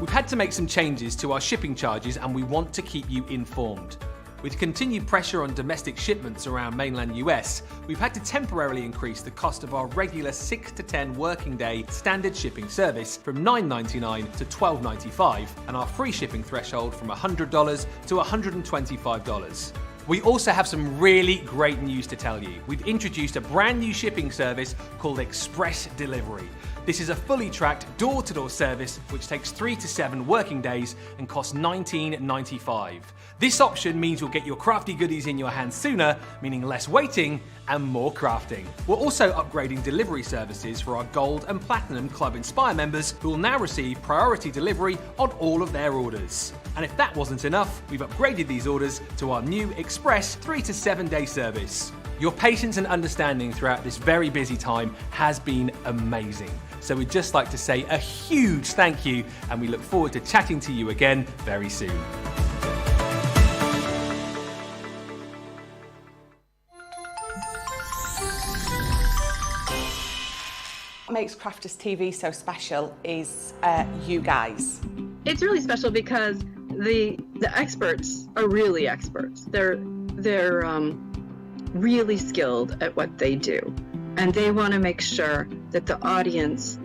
We've had to make some changes to our shipping charges and we want to keep you informed. With continued pressure on domestic shipments around mainland US, we've had to temporarily increase the cost of our regular 6 to 10 working day standard shipping service from $9.99 to $12.95 and our free shipping threshold from $100 to $125. We also have some really great news to tell you. We've introduced a brand new shipping service called Express Delivery. This is a fully tracked door-to-door service which takes 3 to 7 working days and costs $19.95. This option means you'll get your crafty goodies in your hands sooner, meaning less waiting and more crafting. We're also upgrading delivery services for our Gold and Platinum Club Inspire members who will now receive priority delivery on all of their orders. And if that wasn't enough, we've upgraded these orders to our new Express 3 to 7 day service. Your patience and understanding throughout this very busy time has been amazing. So we'd just like to say a huge thank you and we look forward to chatting to you again very soon. What makes Crafters TV so special is you guys. It's really special because the experts are really experts. They're really skilled at what they do, and they want to make sure that the audience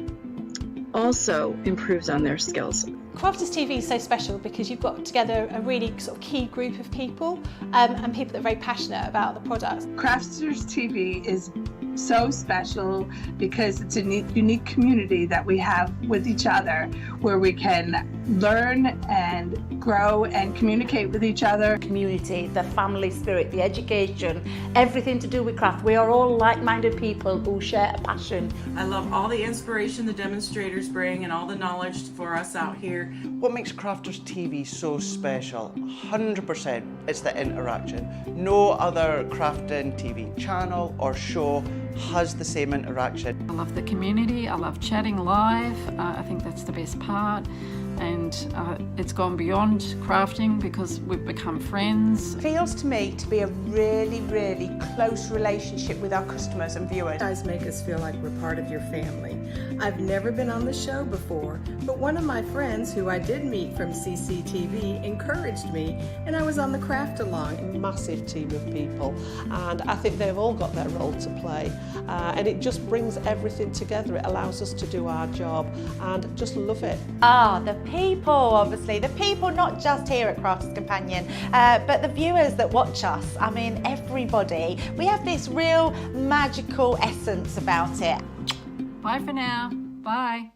also improves on their skills. Crafters TV is so special because you've got together a really sort of key group of people and people that are very passionate about the products. Crafters TV is so special because it's a unique community that we have with each other where we can learn and grow and communicate with each other. Community, the family spirit, the education, everything to do with craft. We are all like-minded people who share a passion. I love all the inspiration the demonstrators bring and all the knowledge for us out here. What makes Crafters TV so special? 100% it's the interaction. No other crafting TV channel or show has the same interaction. I love the community. I love chatting live. I think that's the best part. And it's gone beyond crafting because we've become friends. Feels to me to be a really, really close relationship with our customers and viewers. You guys make us feel like we're part of your family. I've never been on the show before, but one of my friends who I did meet from CCTV encouraged me, and I was on the craft along. Massive team of people, and I think they've all got their role to play, and it just brings everything together. It allows us to do our job and just love it. The people, obviously, the people not just here at Crafters Companion, but the viewers that watch us. I mean, everybody. We have this real magical essence about it. Bye for now. Bye.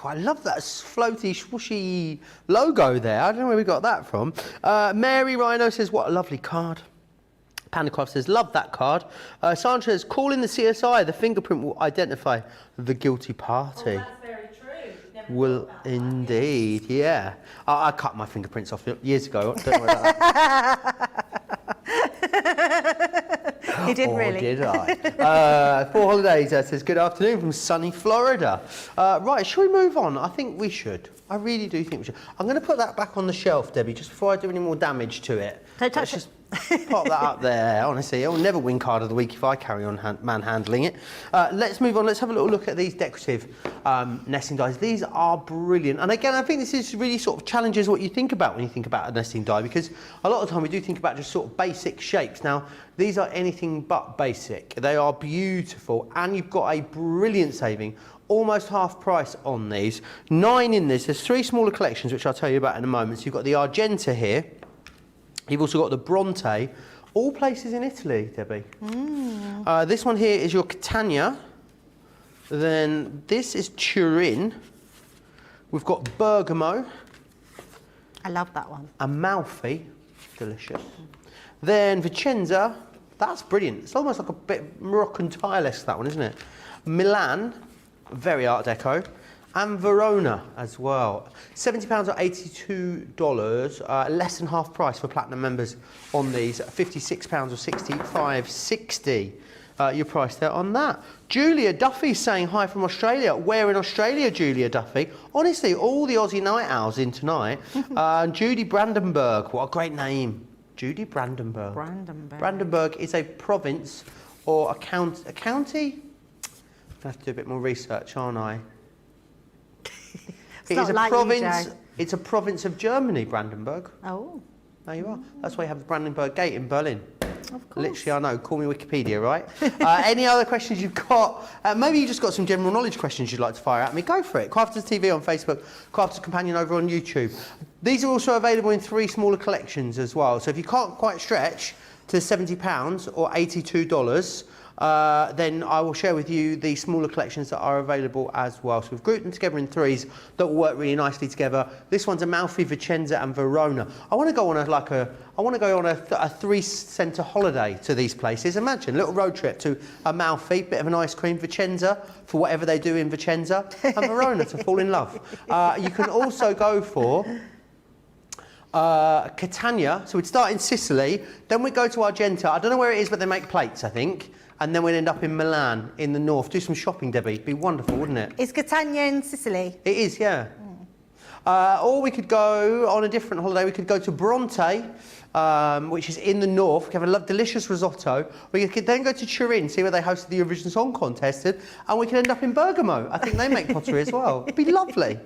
I love that floaty, swooshy logo there. I don't know where we got that from. Mary Rhino says, what a lovely card. Pandacraft says, love that card. Sandra says, call in the CSI. The fingerprint will identify the guilty party. Oh, that's very true. Never Will indeed, yeah. I cut my fingerprints off years ago. Don't worry about that. You did really. Did I? Four Holidays says, good afternoon from sunny Florida. Right, shall we move on? I think we should. I really do think we should. I'm going to put that back on the shelf, Debbie, just before I do any more damage to it. Don't touch it. Pop that up there. Honestly, it'll never win card of the week if I carry on manhandling it. Let's move on. Let's have a little look at these decorative nesting dies. These are brilliant. And again, I think this is really sort of challenges what you think about when you think about a nesting die, because a lot of the time we do think about just sort of basic shapes. Now, these are anything but basic. They are beautiful, and you've got a brilliant saving. Almost half price on these. 9 in this. There's 3 smaller collections, which I'll tell you about in a moment. So you've got the Argenta here. You've also got the Bronte, all places in Italy, Debbie. This one here is your Catania. Then this is Turin. We've got Bergamo. I love that one. Amalfi, delicious. Then Vicenza, that's brilliant. It's almost like a bit Moroccan tile-esque, that one, isn't it? Milan, very Art Deco. And Verona as well. £70 or $82, less than half price for Platinum members on these. £56 or $65.60. Your price there on that. Julia Duffy saying hi from Australia. Where in Australia, Julia Duffy? Honestly, all the Aussie night owls in tonight. Judy Brandenburg, what a great name. Judy Brandenburg. Brandenburg is a province or a county? I have to do a bit more research, aren't I? It is a province. It's a province of Germany, Brandenburg. Oh. There you are. That's why you have the Brandenburg Gate in Berlin. Of course. Literally, I know. Call me Wikipedia, right? Any other questions you've got? Maybe you just got some general knowledge questions you'd like to fire at me. Go for it. Crafters TV on Facebook, Crafters Companion over on YouTube. These are also available in 3 smaller collections as well. So if you can't quite stretch to £70 or $82, then I will share with you the smaller collections that are available as well. So we've grouped them together in 3s that will work really nicely together. This one's Amalfi, Vicenza, and Verona. I want to go on a 3-centre holiday to these places. Imagine a little road trip to Amalfi, bit of an ice cream, Vicenza for whatever they do in Vicenza, and Verona to fall in love. You can also go for Catania. So we'd start in Sicily, then we'd go to Argenta. I don't know where it is, but they make plates, I think. And then we'd end up in Milan, in the north. Do some shopping, Debbie. It'd be wonderful, wouldn't it? Is Catania in Sicily? It is, yeah. Or we could go on a different holiday. We could go to Bronte, which is in the north. We could have a delicious risotto. We could then go to Turin, see where they hosted the Eurovision Song Contest, and we could end up in Bergamo. I think they make pottery as well. It'd be lovely.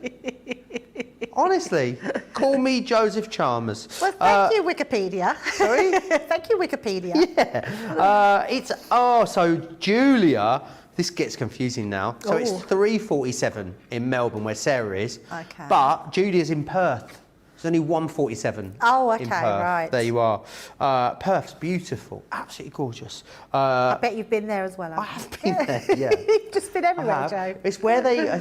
Honestly, call me Joseph Chalmers. Well, thank you, Wikipedia. Sorry? Thank you, Wikipedia. Yeah. So Julia, this gets confusing now. So it's $3.47 in Melbourne, where Sarah is. Okay. But Julia's in Perth. There's only $1.47. Oh, okay, in Perth. right. There you are. Perth's beautiful, absolutely gorgeous. I bet you've been there as well. I have been there. Yeah. You've just been everywhere, Joe. It's where they.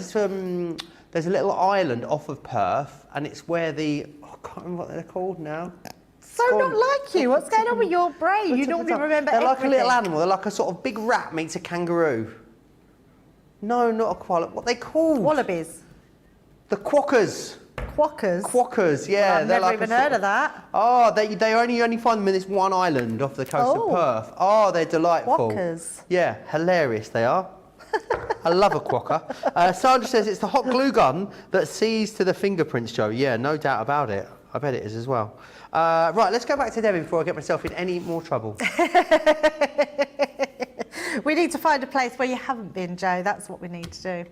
There's a little island off of Perth, and it's where I can't remember what they're called now. So not like you. What's going on with your brain? You normally remember They're like everything. a little animal. They're like a sort of big rat meets a kangaroo. No, not a koala. What are they called? Wallabies. The quokkas. Quokkas. Quokkas, yeah. Well, I've never even heard of that. Oh, they only find them in this one island off the coast of Perth. Oh, they're delightful. Quokkas. Yeah, hilarious they are. I love a quokka. Sandra says it's the hot glue gun that sees to the fingerprints, Joe. Yeah, no doubt about it. I bet it is as well. Right, let's go back to Debbie before I get myself in any more trouble. We need to find a place where you haven't been, Joe. That's what we need to do.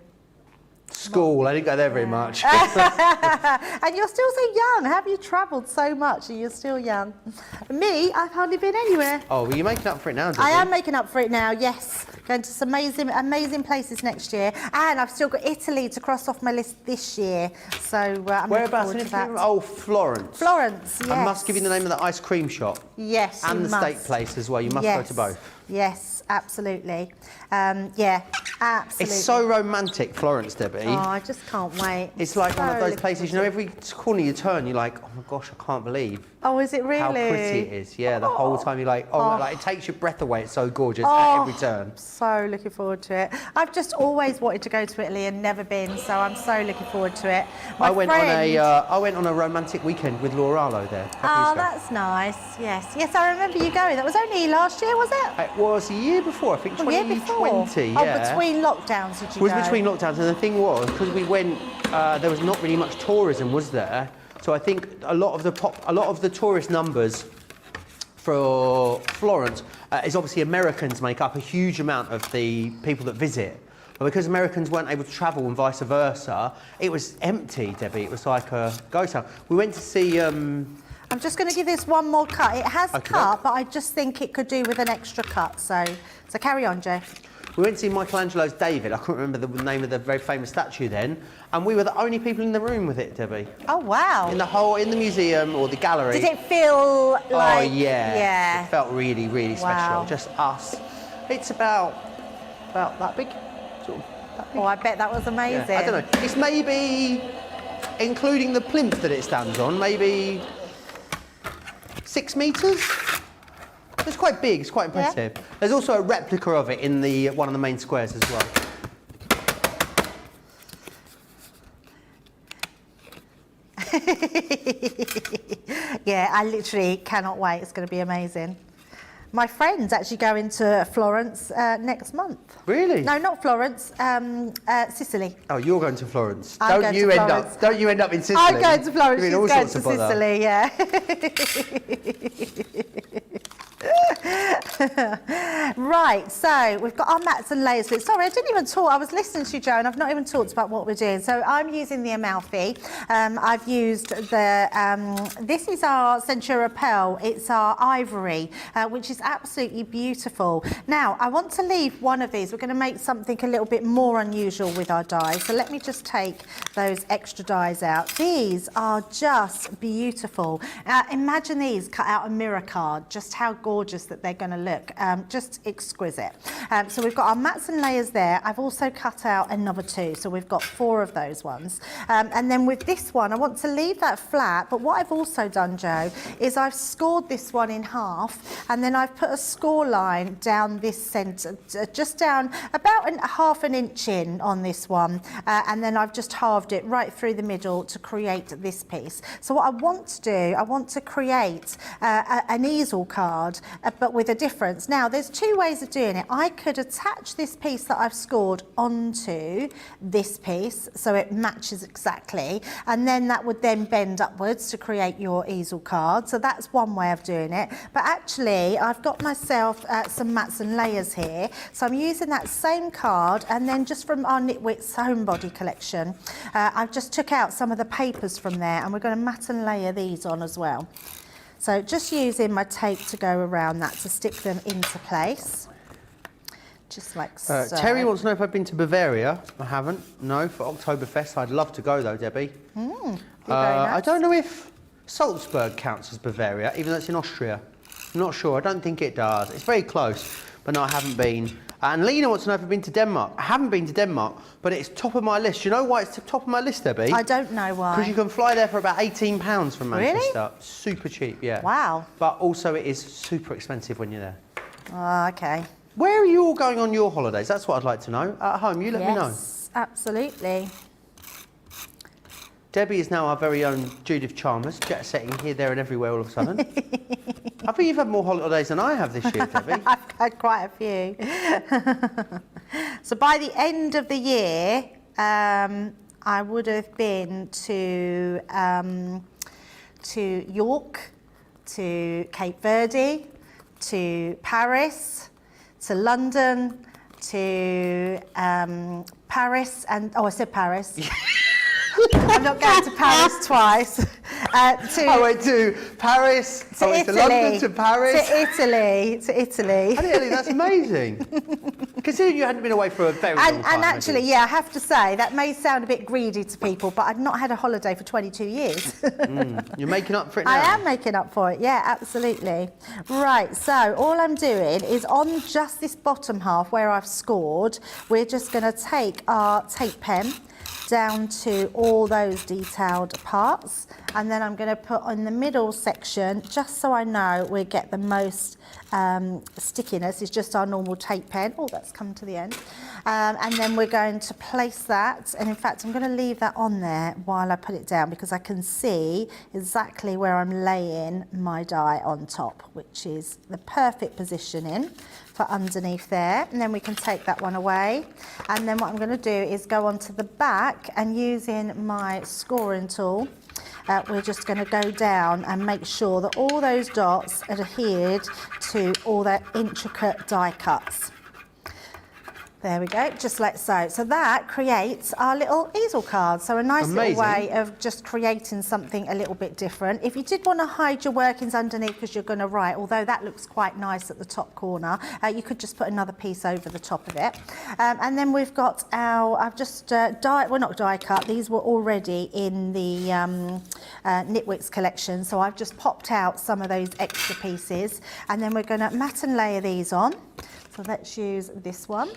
School, I didn't go there very much. And you're still so young. Have you travelled so much and you're still young? Me, I've hardly been anywhere. Oh, well, you're making up for it now, Debbie. I am making up for it now, yes. Going to some amazing places next year. And I've still got Italy to cross off my list this year. So I'm Whereabouts looking in forward to Italy? that. Oh, Florence. Florence, yes. I must give you the name of the ice cream shop. Yes, and you the must. steak place as well. You must go to both. Yes, absolutely. Yeah, absolutely. It's so romantic, Florence, Debbie. Oh, I just can't wait. It's like one of So those looking places, you know, every corner you turn, you're like, oh my gosh, I can't believe Oh, is it really? how pretty it is. Yeah, the whole time you're like, like it takes your breath away. It's so gorgeous at Oh. every turn. So looking forward to it. I've just always wanted to go to Italy and never been, so I'm so looking forward to it. I went on a romantic weekend with Laura Arlo there. Oh, that's nice. Yes, yes, I remember you going. That was only last year, was it? It was a year before, I think 2020. Oh, yeah. between lockdowns, did you It was go? between lockdowns, and the thing was, because we went, there was not really much tourism, was there? So I think a lot of the tourist numbers for Florence is obviously Americans make up a huge amount of the people that visit. But because Americans weren't able to travel and vice versa, it was empty, Debbie. It was like a ghost town. We went to see. I'm just going to give this one more cut. It has cut, but I just think it could do with an extra cut. So carry on, Joe. We went to see Michelangelo's David. I couldn't remember the name of the very famous statue then, and we were the only people in the room with it, Debbie. Oh wow! In the museum or the gallery. Did it feel like? Oh yeah. Yeah. It felt really, really special. Just us. It's about that big. Sort of that big. Oh, I bet that was amazing. Yeah, I don't know. It's maybe, including the plinth that it stands on, maybe 6 metres. It's quite big. It's quite impressive. Yeah. There's also a replica of it in one of the main squares as well. Yeah, I literally cannot wait. It's going to be amazing. My friend's actually going to Florence next month. Really? No, not Florence. Sicily. Oh, you're going to Florence. I'm Don't going you to end Florence. up? Don't you end up in Sicily? I'm going to Florence. You're She's all going sorts to of bother. Sicily. Yeah. Right, so we've got our mats and layers. Sorry, I didn't even talk. I was listening to you, Joe, and I've not even talked about what we're doing. So I'm using the Amalfi. I've used this is our Centura Pearl. It's our ivory, which is absolutely beautiful. Now, I want to leave one of these. We're going to make something a little bit more unusual with our dies. So let me just take those extra dies out. These are just beautiful. Imagine these cut out a mirror card, just how gorgeous that they're going to look. Just exquisite. So we've got our mats and layers there. I've also cut out another 2, so we've got 4 of those ones. And then with this one, I want to leave that flat, but what I've also done, Joe, is I've scored this one in half, and then I've put a score line down this centre, just down about half an inch in on this one, and then I've just halved it right through the middle to create this piece. So what I want to do, I want to create an easel card, but with a difference. Now, there's 2 ways of doing it. I could attach this piece that I've scored onto this piece, so it matches exactly, and then that would then bend upwards to create your easel card. So that's one way of doing it. But actually, I've got myself some mats and layers here, so I'm using that same card, and then just from our Knitwits Homebody collection, I've just took out some of the papers from there, and we're going to mat and layer these on as well. So just using my tape to go around that to stick them into place. Just like so. Terry wants to know if I've been to Bavaria. I haven't. No, for Oktoberfest. I'd love to go though, Debbie. Very nice. I don't know if Salzburg counts as Bavaria, even though it's in Austria. I'm not sure. I don't think it does. It's very close, but no, I haven't been. And Lena wants to know if I've been to Denmark. I haven't been to Denmark, but it's top of my list. You know why it's top of my list, Debbie? I don't know why. Because you can fly there for about £18 from Manchester. Really? Super cheap, yeah. Wow. But also it is super expensive when you're there. Oh, okay. Where are you all going on your holidays? That's what I'd like to know. At home, you let me know. Yes, absolutely. Debbie is now our very own Judith Chalmers, jet setting here, there and everywhere all of a sudden. I think you've had more holidays than I have this year, Debbie. I've had quite a few. So by the end of the year, I would have been to York, to Cape Verde, to Paris, to London, to Paris, and I said Paris. I'm not going to Paris twice. I went to Paris, to I went Italy, to London, to Paris. To Italy. Italy, that's amazing. Considering you hadn't been away for a very long time. And actually, yeah, I have to say, that may sound a bit greedy to people, but I've not had a holiday for 22 years. You're making up for it now? I am making up for it, yeah, absolutely. Right, so all I'm doing is on just this bottom half where I've scored, we're just going to take our tape pen down to all those detailed parts, and then I'm going to put on the middle section, just so I know we get the most stickiness, is just our normal tape pen. Oh, that's come to the end. And then we're going to place that, and in fact I'm going to leave that on there while I put it down, because I can see exactly where I'm laying my die on top, which is the perfect positioning for underneath there. And then we can take that one away, and then what I'm going to do is go onto the back, and using my scoring tool, we're just going to go down and make sure that all those dots are adhered to all their intricate die cuts. There we go, just like so. So that creates our little easel card. So a nice little way of just creating something a little bit different. If you did want to hide your workings underneath because you're going to write, although that looks quite nice at the top corner, you could just put another piece over the top of it. And then we've got our, I've just not die cut, these were already in the Knitwicks collection. So I've just popped out some of those extra pieces, and then we're going to mat and layer these on. So let's use this one.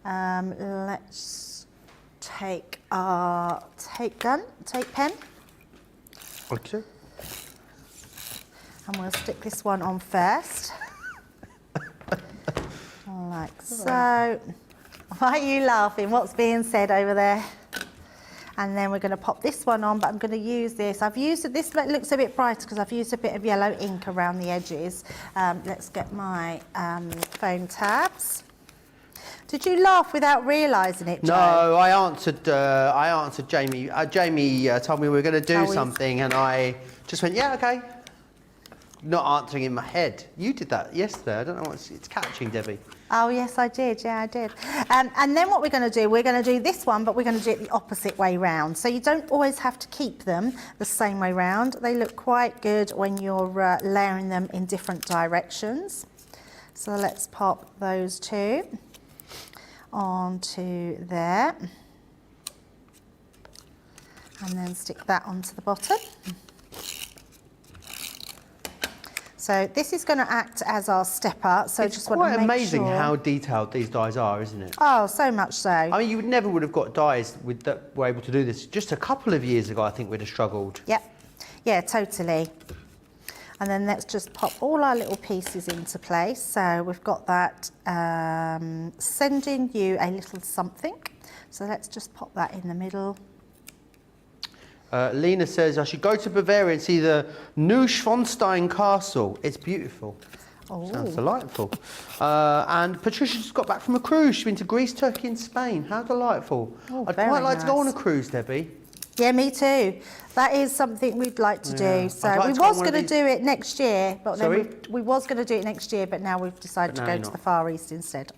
Let's take our tape pen, Okay. and we'll stick this one on first, like so. Why are you laughing? What's being said over there? And then we're going to pop this one on, but I'm going to use this. I've used it, this looks a bit brighter because I've used a bit of yellow ink around the edges. Let's get my foam tabs. Did you laugh without realising it, Joe? No, I answered Jamie. Jamie told me we were going to do something, and I just went, yeah, okay. Not answering in my head. You did that yesterday. I don't know what's it's catching, Debbie. Oh, yes, I did. Yeah, I did. And then what we're going to do this one, but we're going to do it the opposite way round. So you don't always have to keep them the same way round. They look quite good when you're layering them in different directions. So let's pop those two onto there. And then stick that onto the bottom. So this is going to act as our stepper. So it's just want to make quite amazing sure. how detailed these dies are, isn't it? Oh, so much so. I mean, you never would have got dies that were able to do this. Just a couple of years ago, I think we'd have struggled. Yep. Yeah, totally. And then let's just pop all our little pieces into place. So we've got that sending you a little something. So let's just pop that in the middle. Lena says I should go to Bavaria and see the Neuschwanstein Castle. It's beautiful. Oh. Sounds delightful. And Patricia just got back from a cruise. She's been to Greece, Turkey and Spain. How delightful. Oh, I'd quite like to go on a cruise, Debbie. Yeah, me too. That is something we'd like to do. So we was going to do it next year, but then we was going to do it next year, but now we've decided to go to the Far East instead.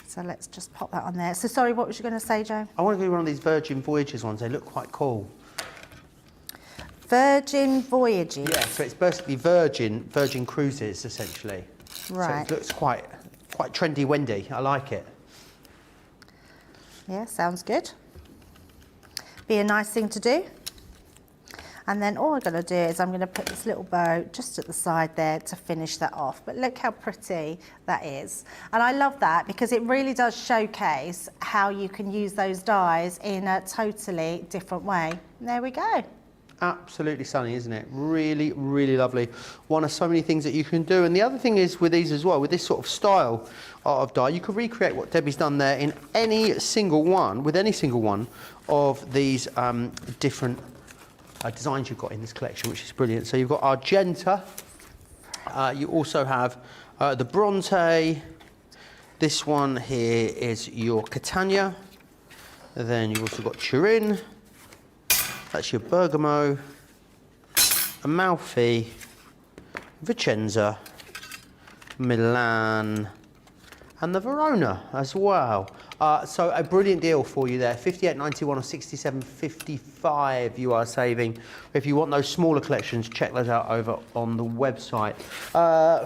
So let's just pop that on there. So sorry, what was you going to say, Joe? I want to do one of these Virgin Voyages ones. They look quite cool. Virgin Voyages? Yeah, so it's basically Virgin Cruises, essentially. Right. So it looks quite trendy, Wendy. I like it. Yeah, sounds good. Be a nice thing to do. And then all I'm going to do is I'm going to put this little bow just at the side there to finish that off. But look how pretty that is. And I love that because it really does showcase how you can use those dies in a totally different way. And there we go. Absolutely stunning, isn't it? Really, really lovely. One of so many things that you can do. And the other thing is with these as well, with this sort of style of die, you can recreate what Debbie's done there in any single one, with any single one of these different designs you've got in this collection, which is brilliant. So you've got Argenta, you also have the Bronte, this one here is your Catania, then you've also got Turin, that's your Bergamo, Amalfi, Vicenza, Milan, and the Verona as well. So a brilliant deal for you there, £58.91 or £67.55 you are saving. If you want those smaller collections, check those out over on the website.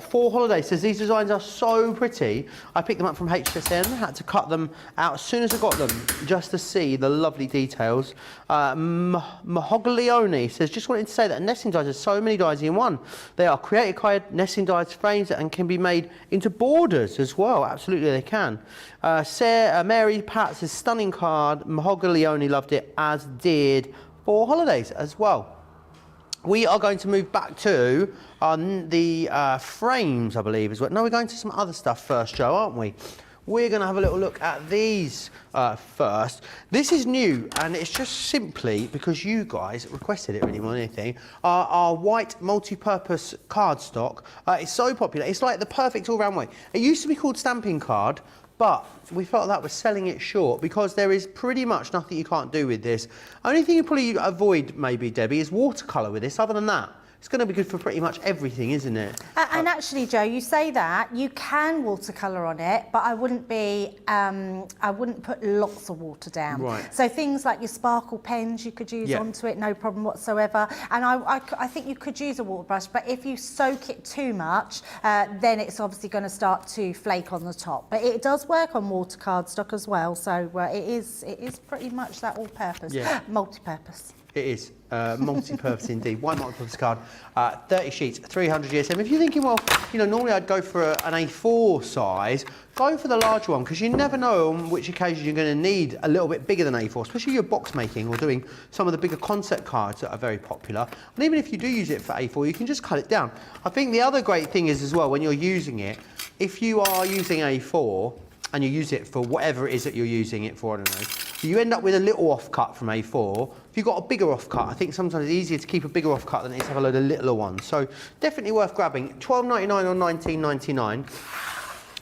For holiday says these designs are so pretty. I picked them up from HSN, had to cut them out as soon as I got them just to see the lovely details. Mahoglione says, just wanted to say that nesting dies are so many dies in one. They are creative nesting dies frames and can be made into borders as well. Absolutely they can. Mary Pat says, stunning card. Mahoglione loved it, as did For Holidays as well. We are going to move back to the frames, I believe, as well. No, we're going to some other stuff first, Joe, aren't we? We're going to have a little look at these first. This is new, and it's just simply because you guys requested it really more than anything. Our white multi-purpose cardstock. It's so popular. It's like the perfect all-round way. It used to be called stamping card, but we felt that was selling it short because there is pretty much nothing you can't do with this. Only thing you probably avoid, maybe, Debbie, is watercolour with this. Other than that, it's going to be good for pretty much everything, isn't it? And actually, Joe, you say that you can watercolour on it, but I wouldn't put lots of water down. Right. So things like your sparkle pens, you could use onto it, no problem whatsoever. And I think you could use a water brush, but if you soak it too much, then it's obviously going to start to flake on the top. But it does work on water cardstock as well, so it is pretty much that all-purpose, multi-purpose. It is multi-purpose indeed. White multi-purpose card, 30 sheets, 300 GSM. If you're thinking, well, you know, normally I'd go for an A4 size, go for the larger one because you never know on which occasion you're going to need a little bit bigger than A4, especially your box making or doing some of the bigger concept cards that are very popular. And even if you do use it for A4, you can just cut it down. I think the other great thing is as well, when you're using it, if you are using A4 and you use it for whatever it is that you're using it for, I don't know, you end up with a little offcut from A4. If you've got a bigger offcut, I think sometimes it's easier to keep a bigger offcut than it is to have a load of littler ones. So definitely worth grabbing. $12.99 or $19.99.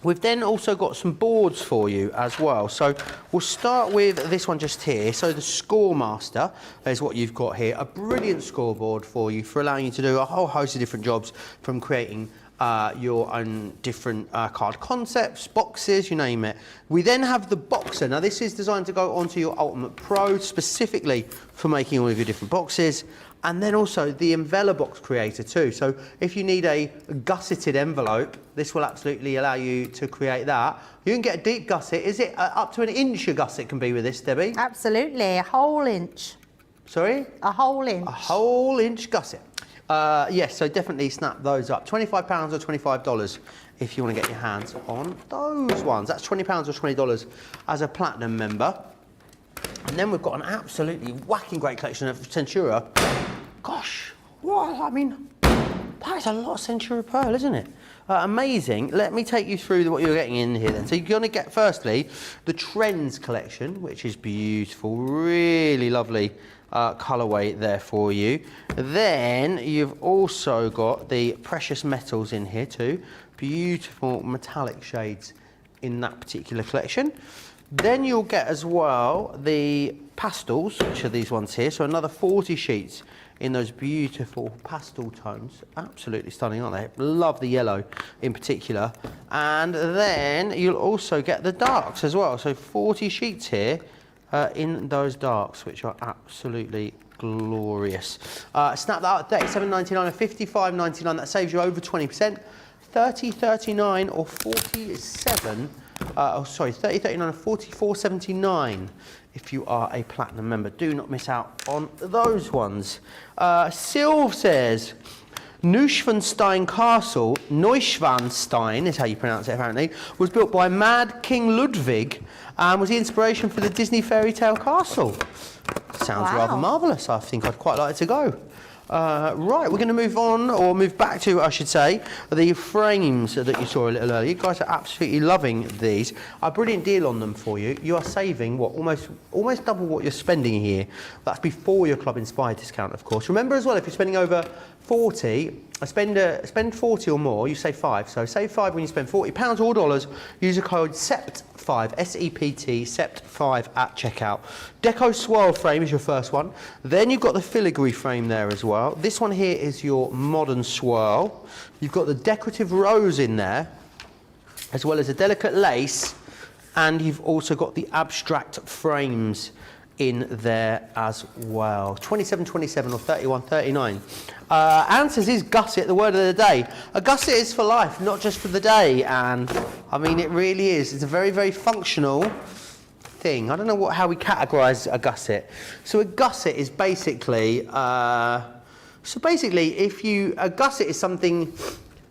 We've then also got some boards for you as well. So we'll start with this one just here. So the Scoremaster is what you've got here. A brilliant scoreboard for you for allowing you to do a whole host of different jobs, from creating your own different card concepts, boxes, you name it. We then have the Boxer. Now this is designed to go onto your Ultimate Pro specifically for making all of your different boxes. And then also the Envelope Box Creator too. So if you need a gusseted envelope, this will absolutely allow you to create that. You can get a deep gusset. Is it up to an inch a gusset can be with this, Debbie? Absolutely, a whole inch. Sorry? A whole inch. A whole inch gusset. Yes, so definitely snap those up. £25 or $25 if you want to get your hands on those ones. That's £20 or $20 as a Platinum member. And then we've got an absolutely whacking great collection of Centura. Gosh, what? I mean, that is a lot of Centura Pearl, isn't it? Amazing. Let me take you through what you're getting in here then. So you're going to get, firstly, the Trends collection, which is beautiful, really lovely colourway there for you. Then you've also got the Precious Metals in here too. Beautiful metallic shades in that particular collection. Then you'll get as well the pastels, which are these ones here. So another 40 sheets in those beautiful pastel tones. Absolutely stunning, aren't they? Love the yellow in particular. And then you'll also get the darks as well. So 40 sheets here in those darks, which are absolutely glorious. Snap that up at $37.99 or $55.99. That saves you over 20%. $30.39 or $47. $30.39 or $44.79 if you are a Platinum member. Do not miss out on those ones. Sylv says, Neuschwanstein Castle, Neuschwanstein is how you pronounce it apparently, was built by Mad King Ludwig and was the inspiration for the Disney fairy tale castle. sounds rather marvellous. I think I'd quite like to go. Right, we're going to move on, or move back to, I should say, the frames that you saw a little earlier. You guys are absolutely loving these. A brilliant deal on them for you. You are saving, what, almost double what you're spending here. That's before your Club Inspired discount, of course. Remember as well, if you're spending over 40, spend 40 or more, you save 5. So save 5 when you spend £40 or dollars. Use the code SEPT5, S-E-P-T, SEPT5 at checkout. Deco swirl frame is your first one. Then you've got the filigree frame there as well. This one here is your modern swirl. You've got the decorative rose in there, as well as a delicate lace, and you've also got the abstract frames in there as well. 27.27 or 31.39. Answers is gusset, the word of the day. A gusset is for life, not just for the day, and I mean it really is. It's a very, very functional thing. I don't know how we categorise a gusset. So a gusset is basically, a gusset is something.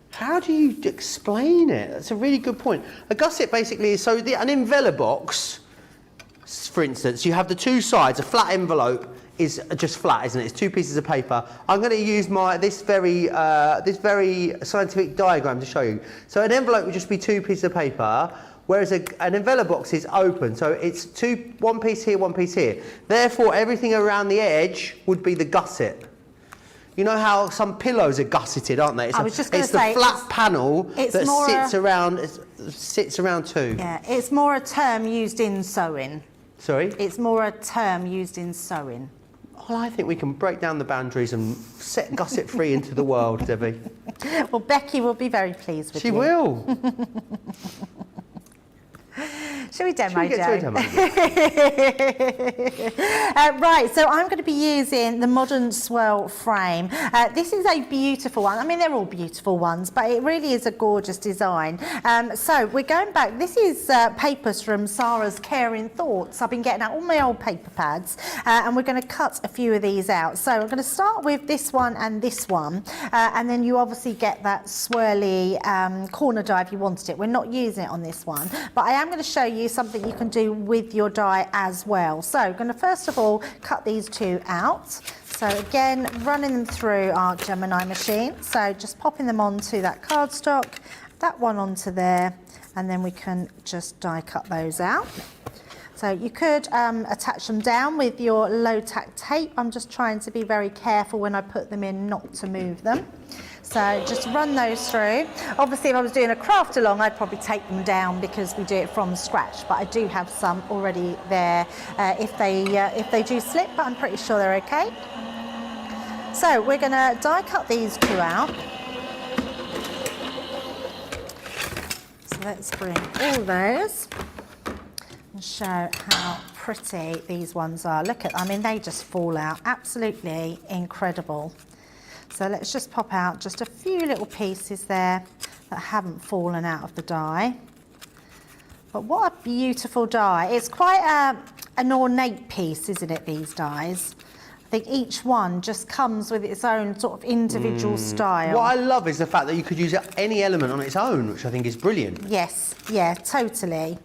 How do you explain it? That's a really good point. A gusset basically is an envelope box. For instance, you have the two sides. A flat envelope is just flat, isn't it? It's two pieces of paper. I'm going to use this very scientific diagram to show you. So an envelope would just be two pieces of paper, whereas an envelope box is open. So it's one piece here, one piece here. Therefore, everything around the edge would be the gusset. You know how some pillows are gusseted, aren't they? It's the flat panel that sits around two. Yeah, it's more a term used in sewing. Sorry? It's more a term used in sewing. Well, I think we can break down the boundaries and set gusset free into the world, Debbie. Well, Becky will be very pleased with you. She will. Shall we demo, Shall we get to a demo? Right, so I'm going to be using the modern swirl frame. This is a beautiful one. I mean, they're all beautiful ones, but it really is a gorgeous design. So we're going back. This is papers from Sarah's Caring Thoughts. I've been getting out all my old paper pads, and we're going to cut a few of these out. So I'm going to start with this one and this one, and then you obviously get that swirly corner die if you wanted it. We're not using it on this one, but I am going to show you something you can do with your die as well. So I'm going to first of all cut these two out. So again, running them through our Gemini machine. So just popping them onto that cardstock, that one onto there, and then we can just die cut those out. So you could attach them down with your low tack tape. I'm just trying to be very careful when I put them in not to move them. So just run those through. Obviously, if I was doing a craft along, I'd probably take them down because we do it from scratch, but I do have some already there if they do slip, but I'm pretty sure they're okay. So we're going to die cut these two out. So let's bring all those and show how pretty these ones are. Look at, I mean, they just fall out. Absolutely incredible. So let's just pop out just a few little pieces there that haven't fallen out of the die. But what a beautiful die. It's quite an ornate piece, isn't it, these dies? I think each one just comes with its own sort of individual style. What I love is the fact that you could use any element on its own, which I think is brilliant. Yes, yeah, totally.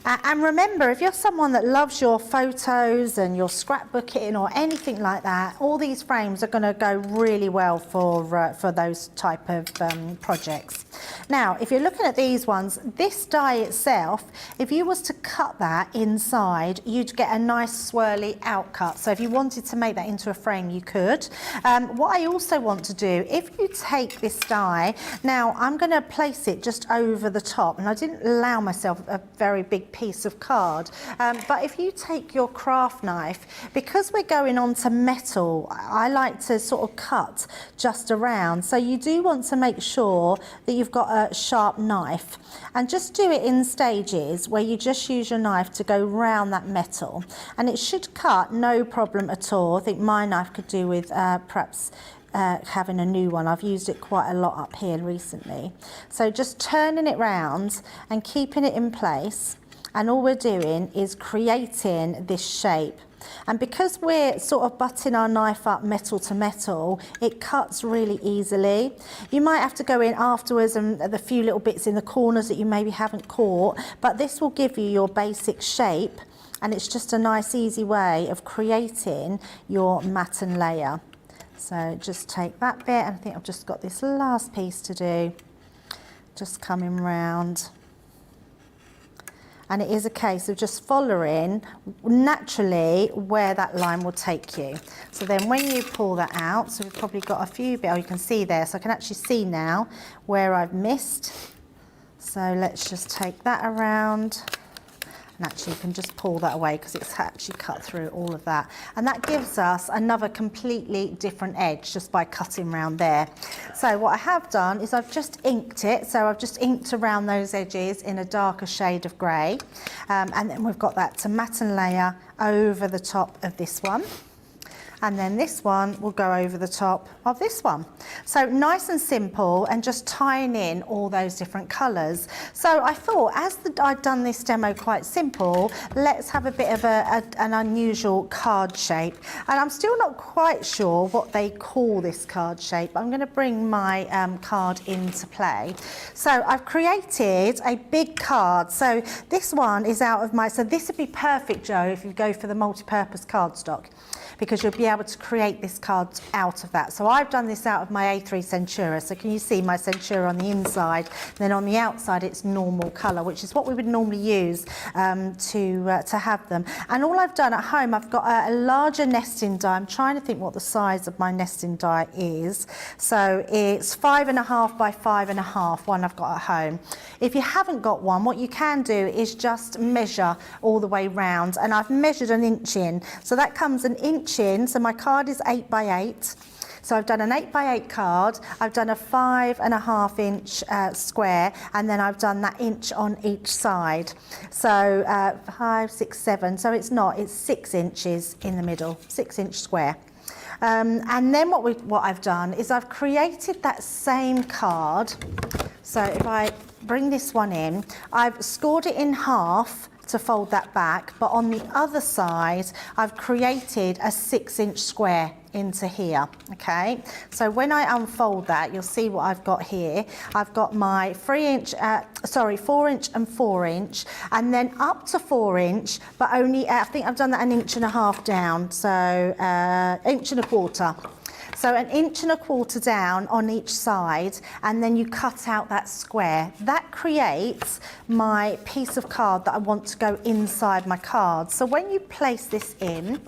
And remember, if you're someone that loves your photos and your scrapbooking or anything like that, all these frames are going to go really well for those type of projects. Now, if you're looking at these ones, this die itself, if you was to cut that inside, you'd get a nice swirly outcut. So if you wanted to make that into a frame, you could. What I also want to do, if you take this die, now I'm going to place it just over the top, and I didn't allow myself a very big piece of card, but if you take your craft knife, because we're going on to metal, I like to sort of cut just around, so you do want to make sure that you've got a sharp knife, and just do it in stages where you just use your knife to go round that metal, and it should cut no problem at all. I think my knife could do with perhaps having a new one. I've used it quite a lot up here recently. So just turning it round and keeping it in place, and all we're doing is creating this shape. And because we're sort of butting our knife up metal to metal, it cuts really easily. You might have to go in afterwards and the few little bits in the corners that you maybe haven't caught, but this will give you your basic shape and it's just a nice easy way of creating your matten layer. So just take that bit, and I think I've just got this last piece to do, just coming round. And it is a case of just following naturally where that line will take you. So then when you pull that out, so we've probably got a few bits, oh, you can see there, so I can actually see now where I've missed. So let's just take that around. And actually you can just pull that away because it's actually cut through all of that. And that gives us another completely different edge just by cutting around there. So what I have done is I've just inked it. So I've just inked around those edges in a darker shade of grey. And then we've got that matten layer over the top of this one. And then this one will go over the top of this one. So nice and simple, and just tying in all those different colours. So I thought, as I'd done this demo quite simple, let's have a bit of an unusual card shape. And I'm still not quite sure what they call this card shape. I'm going to bring my card into play. So I've created a big card. So this one is out of my, so this would be perfect, Joe, if you go for the multi-purpose cardstock, because you'll be able to create this card out of that. So I've done this out of my A3 Centura. So can you see my Centura on the inside? Then on the outside, it's normal colour, which is what we would normally use to have them. And all I've done at home, I've got a larger nesting die. I'm trying to think what the size of my nesting die is. So it's 5.5 by 5.5, one I've got at home. If you haven't got one, what you can do is just measure all the way round. And I've measured an inch in. So that comes an inch in. So my card is 8 by 8. So I've done an 8 by 8 card, I've done a 5.5 inch square, and then I've done that inch on each side. So 5, 6, 7, so it's 6 inches in the middle, 6 inch square. And then what I've done is I've created that same card. So if I bring this one in, I've scored it in half to fold that back, but on the other side I've created a 6 inch square into here. Okay, so when I unfold that, you'll see what I've got here. I've got my 4 inch and 4 inch, and then up to 4 inch, but only I think I've done that 1.5 inches down, so 1.25 inches. So 1.25 inches down on each side, and then you cut out that square. That creates my piece of card that I want to go inside my card. So when you place this in,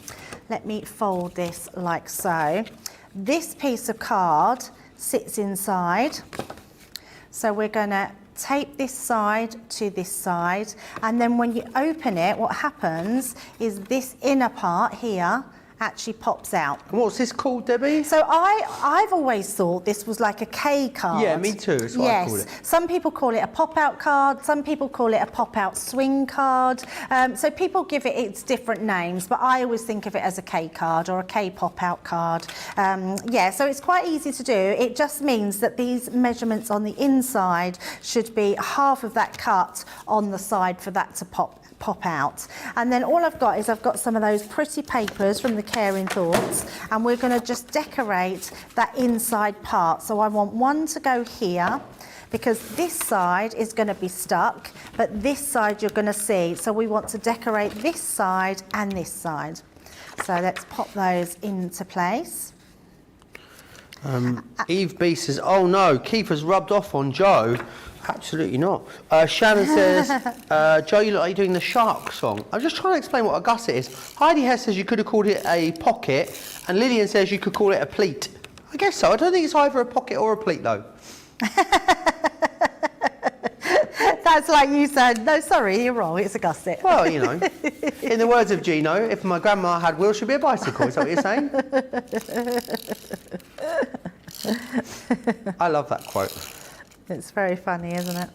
let me fold this like so. This piece of card sits inside. So we're going to tape this side to this side, and then when you open it, what happens is this inner part here actually pops out. And what's this called, Debbie? So I've always thought this was like a K card. Yeah, me too. That's what I call it. Some people call it a pop-out card. Some people call it a pop-out swing card. So people give it its different names, but I always think of it as a K card or a K pop-out card. Yeah, so it's quite easy to do. It just means that these measurements on the inside should be half of that cut on the side for that to pop out. And then all I've got is I've got some of those pretty papers from the Caring Thoughts, and we're going to just decorate that inside part. So I want one to go here, because this side is going to be stuck, but this side you're going to see. So we want to decorate this side and this side. So let's pop those into place. Eve B says, oh no, Keith has rubbed off on Joe. Absolutely not. Shannon says, Joe, you look like you're doing the Shark song. I'm just trying to explain what a gusset is. Heidi Hess says you could have called it a pocket, and Lillian says you could call it a pleat. I guess so. I don't think it's either a pocket or a pleat, though. That's like you said, no, sorry, you're wrong, it's a gusset. Well, you know, in the words of Gino, if my grandma had wheels, she'd be a bicycle. Is that what you're saying? I love that quote. It's very funny, isn't it?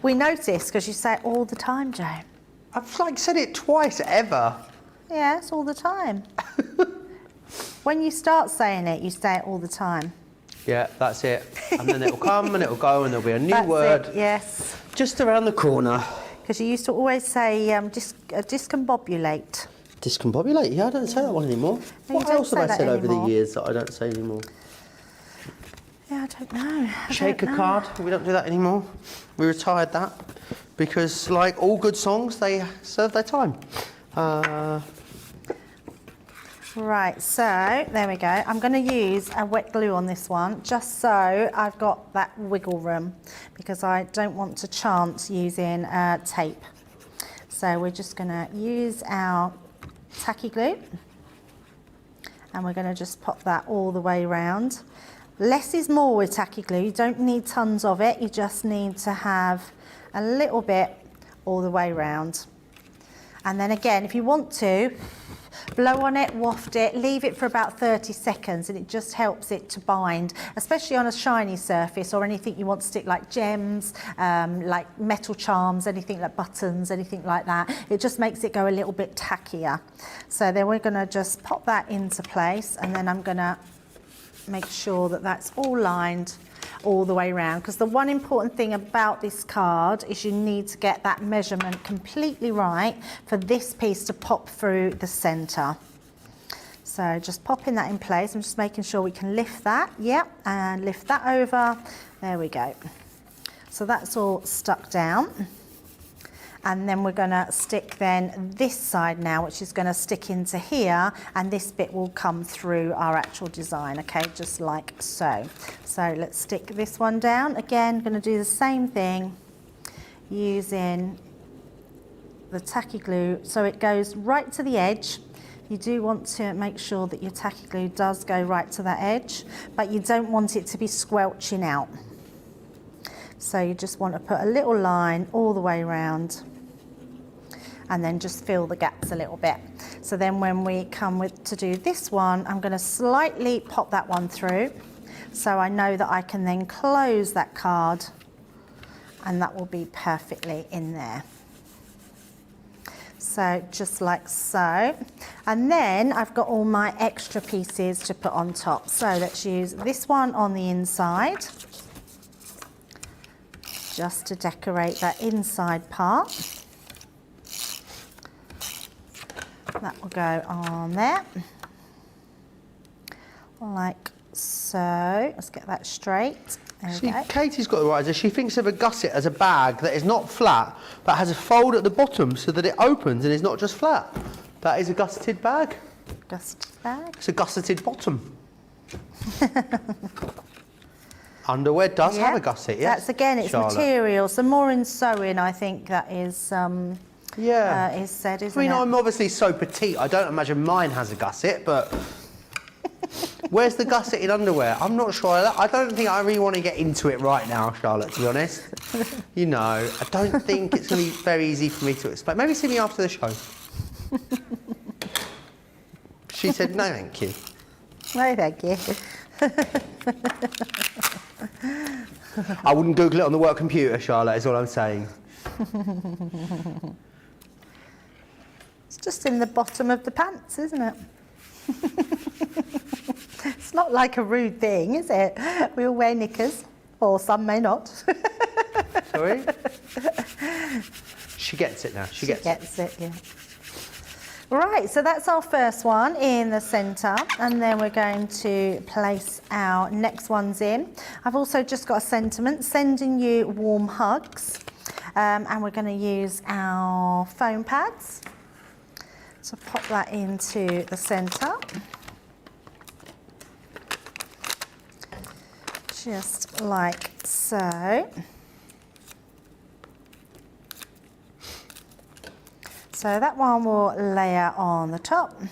We notice because you say it all the time, Joe. I've like said it twice ever. Yeah, it's all the time. When you start saying it, you say it all the time. Yeah, that's it. And then it'll come and it'll go, and there'll be a new word. It, yes. Just around the corner. Because you used to always say discombobulate. Discombobulate? Yeah, I don't say that one anymore. No, what else have I said over the years that I don't say anymore? Yeah, I don't know. Shaker card, we don't do that anymore. We retired that because, like all good songs, they serve their time. Right, so there we go. I'm going to use a wet glue on this one just so I've got that wiggle room because I don't want to chance using tape. So we're just going to use our tacky glue and we're going to just pop that all the way around. Less is more with tacky glue. You don't need tons of it. You just need to have a little bit all the way around. And then again, if you want to, blow on it, waft it, leave it for about 30 seconds and it just helps it to bind, especially on a shiny surface or anything you want to stick like gems, like metal charms, anything like buttons, anything like that. It just makes it go a little bit tackier. So then we're going to just pop that into place and then I'm going to make sure that that's all lined all the way around, because the one important thing about this card is you need to get that measurement completely right for this piece to pop through the center. So just popping that in place. I'm just making sure we can lift that, yep, and lift that over. There we go. So that's all stuck down. And then we're going to stick then this side now, which is going to stick into here, and this bit will come through our actual design, okay, just like so. So let's stick this one down. Again, going to do the same thing using the tacky glue so it goes right to the edge. You do want to make sure that your tacky glue does go right to that edge, but you don't want it to be squelching out. So you just want to put a little line all the way around and then just fill the gaps a little bit. So then when we come to do this one, I'm going to slightly pop that one through so I know that I can then close that card and that will be perfectly in there. So just like so. And then I've got all my extra pieces to put on top. So let's use this one on the inside just to decorate that inside part. That will go on there, like so. Let's get that straight. There we go. Katie's got the right idea. She thinks of a gusset as a bag that is not flat, but has a fold at the bottom so that it opens and is not just flat. That is a gusseted bag. Gusseted bag? It's a gusseted bottom. Underwear does have a gusset, yes. That's again, it's Charlotte. material. So more in sewing, I think that is. Is said, isn't it? I mean, I'm obviously so petite, I don't imagine mine has a gusset, but where's the gusseted underwear? I'm not sure. I don't think I really want to get into it right now, Charlotte, to be honest. You know, I don't think it's going to be very easy for me to explain. Maybe see me after the show. She said, no, thank you. No, thank you. I wouldn't Google it on the work computer, Charlotte, is all I'm saying. It's just in the bottom of the pants, isn't it? It's not like a rude thing, is it? We all wear knickers, or some may not. Sorry? She gets it now. She gets it, yeah. Right, so that's our first one in the centre, and then we're going to place our next ones in. I've also just got a sentiment, sending you warm hugs, and we're going to use our foam pads. So pop that into the centre. Just like so. So that one will layer on the top.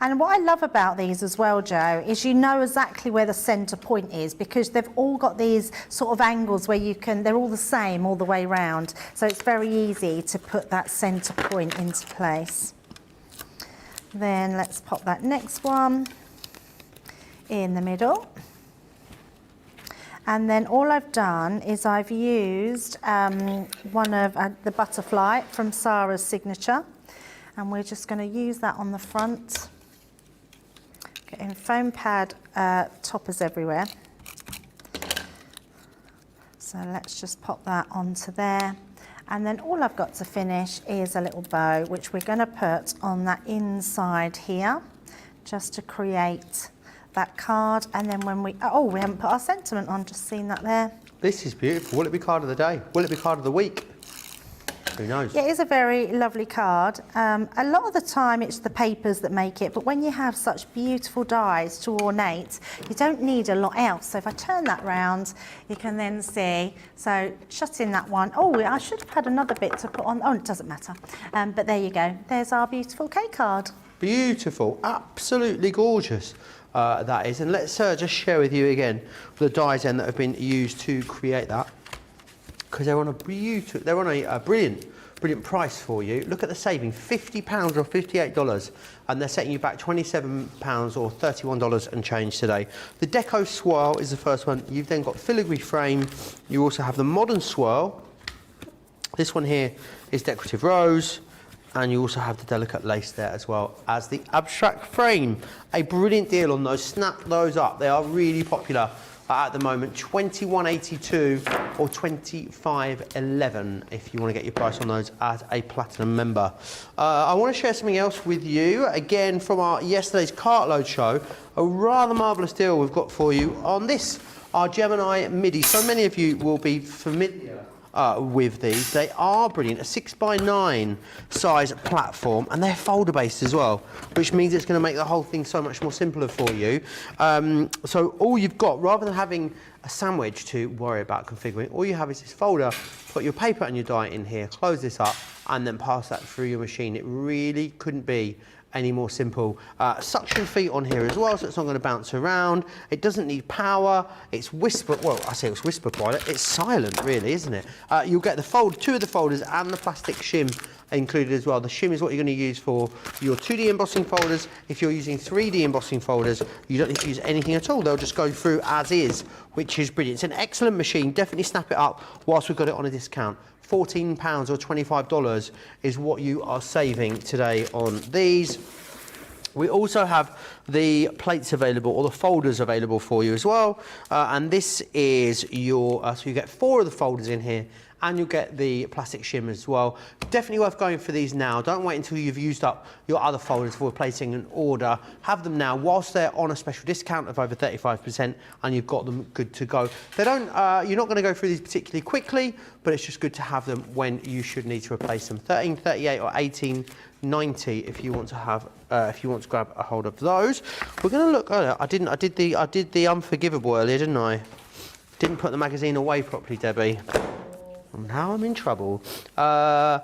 And what I love about these as well, Joe, is you know exactly where the centre point is because they've all got these sort of angles where you can, they're all the same all the way round. So it's very easy to put that centre point into place. Then let's pop that next one in the middle. And then all I've done is I've used one of the butterfly from Sarah's signature, and we're just going to use that on the front. Getting foam pad toppers everywhere. So let's just pop that onto there. And then all I've got to finish is a little bow, which we're going to put on that inside here, just to create that card, and then when we haven't put our sentiment on, just seen that there. This is beautiful. Will it be card of the day? Will it be card of the week? Who knows? Yeah, it is a very lovely card. A lot of the time it's the papers that make it, but when you have such beautiful dies to ornate, you don't need a lot else. So if I turn that round, you can then see, so shut in that one. Oh, I should have had another bit to put on. Oh, it doesn't matter. But there you go. There's our beautiful cake card. Beautiful, absolutely gorgeous. That is, and let's just share with you again the dies then that have been used to create that, because they're on a brilliant price for you. Look at the saving, £50 or $58, and they're setting you back £27 or $31 and change today. The Deco Swirl is the first one. You've then got filigree frame. You also have the modern swirl. This one here is decorative rose. And you also have the delicate lace there as well as the abstract frame. A brilliant deal on those. Snap those up. They are really popular at the moment. $21.82 or $25.11 if you want to get your price on those as a platinum member. I want to share something else with you. Again, from our yesterday's Cartload show, a rather marvellous deal we've got for you on this, our Gemini MIDI. So many of you will be familiar with these. They are brilliant, a 6x9 size platform, and they're folder based as well, which means it's going to make the whole thing so much more simpler for you. So all you've got, rather than having a sandwich to worry about configuring, all you have is this folder, put your paper and your die in here, close this up, and then pass that through your machine. It really couldn't be any more simple. Suction feet on here as well, so it's not going to bounce around. It doesn't need power. It's whisper, well, I say it's whisper quiet. It's silent, really, isn't it? You'll get the two of the folders and the plastic shim included as well. The shim is what you're going to use for your 2D embossing folders. If you're using 3D embossing folders, you don't need to use anything at all. They'll just go through as is, which is brilliant. It's an excellent machine. Definitely snap it up whilst we've got it on a discount. £14 or $25 is what you are saving today on these. We also have the plates available, or the folders available for you as well. And this is your, so you get 4 of the folders in here, and you'll get the plastic shim as well. Definitely worth going for these now. Don't wait until you've used up your other folders before placing an order. Have them now whilst they're on a special discount of over 35%, and you've got them good to go. They don't, you're not going to go through these particularly quickly, but it's just good to have them when you should need to replace them. $13.38 or $18.90 if you want to have, if you want to grab a hold of those. We're going to look. I did the Unforgivable earlier, didn't I? Didn't put the magazine away properly, Debbie. Now I'm in trouble. Alistair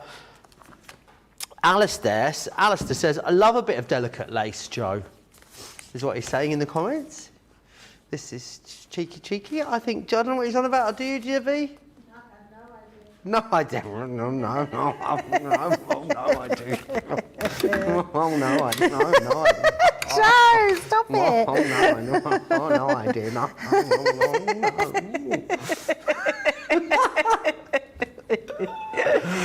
says, I love a bit of delicate lace, Joe. Is what he's saying in the comments. This is cheeky. I don't know what he's on about. Do you, Debbie? No, I don't. No, I do. Oh, no, I do. Joe, stop it. Oh, no, I do. No.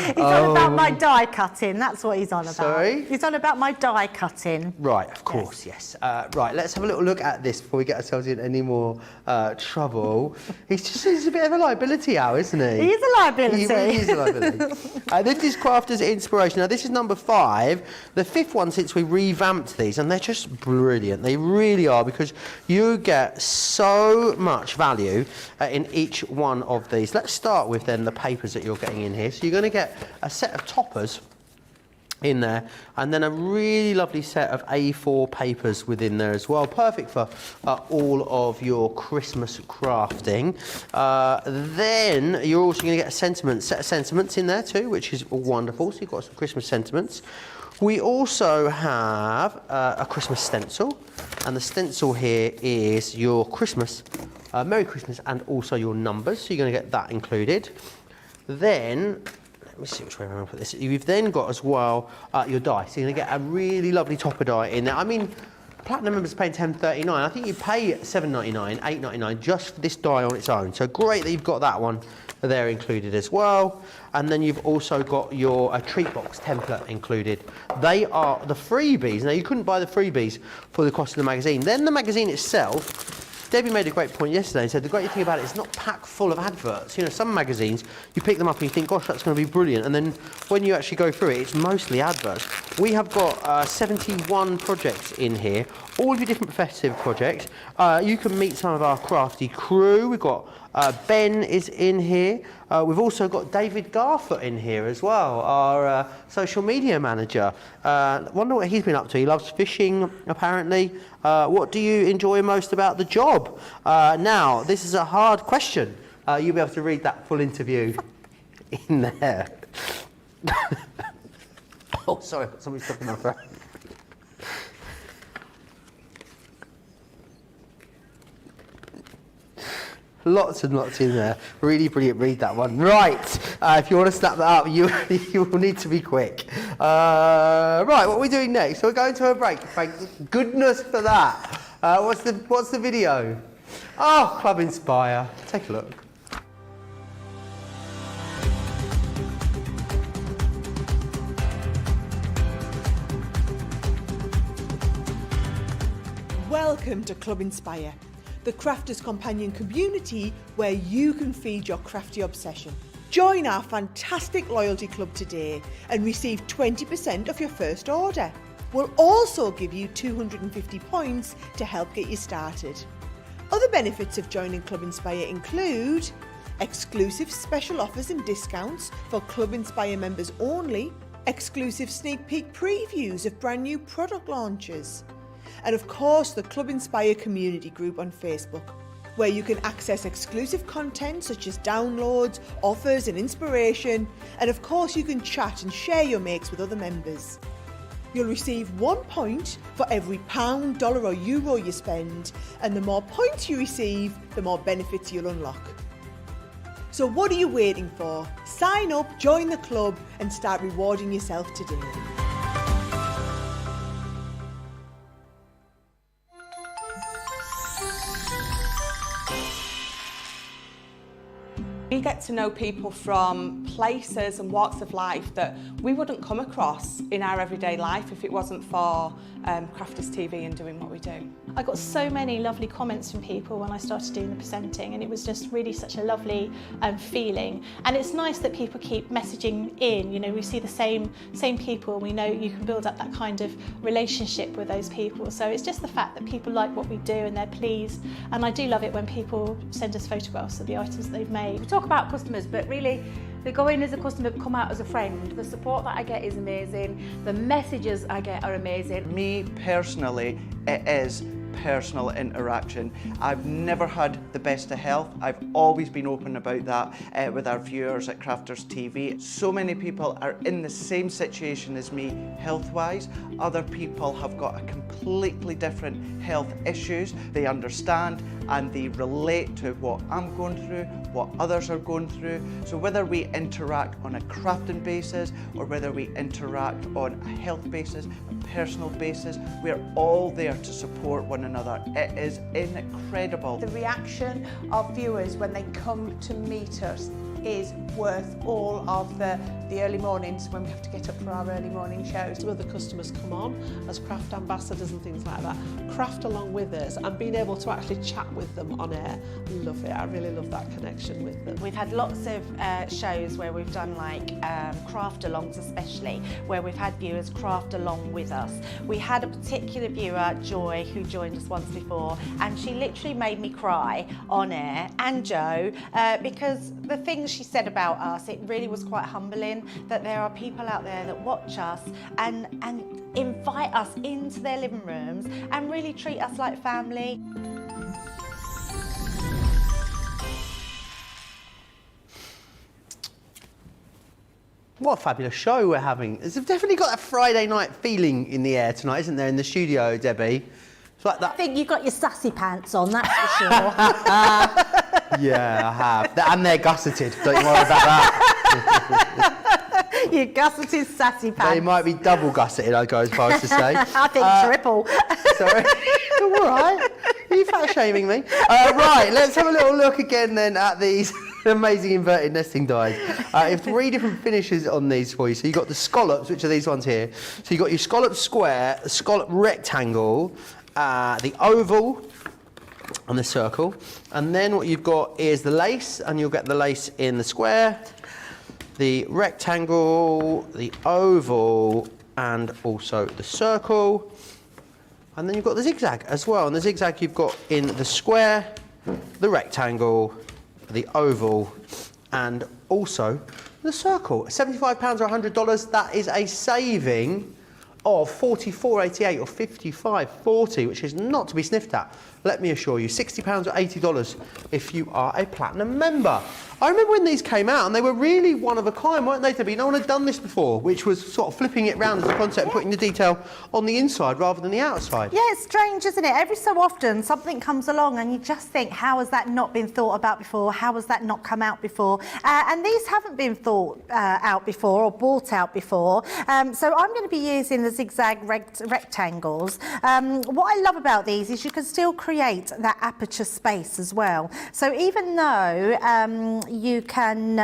He's on about my die cutting. That's what he's on about. Sorry? He's on about my die cutting. Right, of course, yes. Right, let's have a little look at this before we get ourselves in any more trouble. He's a bit of a liability, Al, isn't he? He is a liability. He really is a liability. This is Crafter's Inspiration. Now, this is number 5, the 5th one since we revamped these, and they're just brilliant. They really are, because you get so much value in each one of these. Let's start with then the papers that you're getting in here. So you're going to get a set of toppers in there, and then a really lovely set of A4 papers within there as well. Perfect for all of your Christmas crafting. Then you're also going to get a set of sentiments in there too, which is wonderful. So you've got some Christmas sentiments. We also have a Christmas stencil, and the stencil here is your Christmas, Merry Christmas, and also your numbers. So you're going to get that included. Then, let me see which way I'm going to put this. You've then got as well your die. So you're going to get a really lovely topper die in there. I mean, Platinum members are paying $10.39. I think you pay $7.99, $8.99 just for this die on its own. So great that you've got that one there included as well. And then you've also got your treat box template included. They are the freebies. Now, you couldn't buy the freebies for the cost of the magazine. Then the magazine itself, Debbie made a great point yesterday and said the great thing about it is not packed full of adverts. You know, some magazines, you pick them up and you think, gosh, that's going to be brilliant. And then when you actually go through it, it's mostly adverts. we have got 71 projects in here, all of your different festive projects. You can meet some of our crafty crew. We've got Ben is in here. We've also got David Garfoot in here as well, our social media manager. Wonder what he's been up to. He loves fishing, apparently. What do you enjoy most about the job? Now, this is a hard question. You'll be able to read that full interview in there. Oh, sorry, I've got something stuck in my throat. Lots and lots in there. Really brilliant. Read that one. Right. If you want to snap that up, you will need to be quick. Right. What are we doing next? So we're going to a break. Thank goodness for that. What's the video? Oh, Club Inspire. Take a look. Welcome to Club Inspire, the crafters' companion community where you can feed your crafty obsession. Join our fantastic loyalty club today and receive 20% of your first order. We'll also give you 250 points to help get you started. Other benefits of joining Club Inspire include exclusive special offers and discounts for Club Inspire members only, exclusive sneak peek previews of brand new product launches, and of course the Club Inspire community group on Facebook, where you can access exclusive content such as downloads, offers and inspiration, and of course you can chat and share your makes with other members. You'll receive 1 point for every £1, dollar or euro you spend, and the more points you receive, the more benefits you'll unlock. So what are you waiting for? Sign up, join the club and start rewarding yourself today. We get to know people from places and walks of life that we wouldn't come across in our everyday life if it wasn't for Crafters TV and doing what we do. I got so many lovely comments from people when I started doing the presenting, and it was just really such a lovely feeling. And it's nice that people keep messaging in. You know, we see the same people, and we know you can build up that kind of relationship with those people. So it's just the fact that people like what we do and they're pleased. And I do love it when people send us photographs of the items they've made. We talk about customers, but really they go in as a customer, come out as a friend. The support that I get is amazing. The messages I get are amazing. Me personally, it is personal interaction. I've never had the best of health. I've always been open about that with our viewers at Crafters TV. So many people are in the same situation as me health-wise. Other people have got a completely different health issues. They understand and they relate to what I'm going through, what others are going through. So whether we interact on a crafting basis or whether we interact on a health basis, a personal basis, we're all there to support one another. It is incredible. The reaction of viewers when they come to meet us is worth all of the early mornings when we have to get up for our early morning shows. Some of the customers come on as craft ambassadors and things like that, craft along with us, and being able to actually chat with them on air. Love it. I really love that connection with them. We've had lots of shows where we've done like craft alongs, especially where we've had viewers craft along with us. We had a particular viewer, Joy, who joined us once before, and she literally made me cry on air, and Joe, because the things she said about us, it really was quite humbling that there are people out there that watch us and invite us into their living rooms and really treat us like family. What a fabulous show we're having. It's definitely got that Friday night feeling in the air tonight, isn't there, in the studio, Debbie? It's like that. I think you've got your sassy pants on, that's for sure. Yeah, I have. And they're gusseted. Don't you worry about that. Your gusseted sassy pants. They might be double gusseted, I'd go as far as to say. I think triple. Sorry. All right. Are you fat shaming me? Right, let's have a little look again then at these amazing inverted nesting dies. You have 3 different finishes on these for you. So you've got the scallops, which are these ones here. So you've got your scallop square, the scallop rectangle, the oval, and the circle. And then what you've got is the lace, and you'll get the lace in the square, the rectangle, the oval, and also the circle. And then you've got the zigzag as well. And the zigzag you've got in the square, the rectangle, the oval, and also the circle. £75 or $100, that is a saving of $44.88 or $55.40, which is not to be sniffed at. Let me assure you, £60 or $80 if you are a platinum member. I remember when these came out and they were really one of a kind, weren't they, Debbie? No one had done this before, which was sort of flipping it round as a concept and putting the detail on the inside rather than the outside. Yeah, it's strange, isn't it? Every so often something comes along and you just think, how has that not been thought about before? How has that not come out before? And these haven't been thought out before or bought out before. So I'm going to be using the zigzag rectangles. What I love about these is you can still create that aperture space as well. So even though you can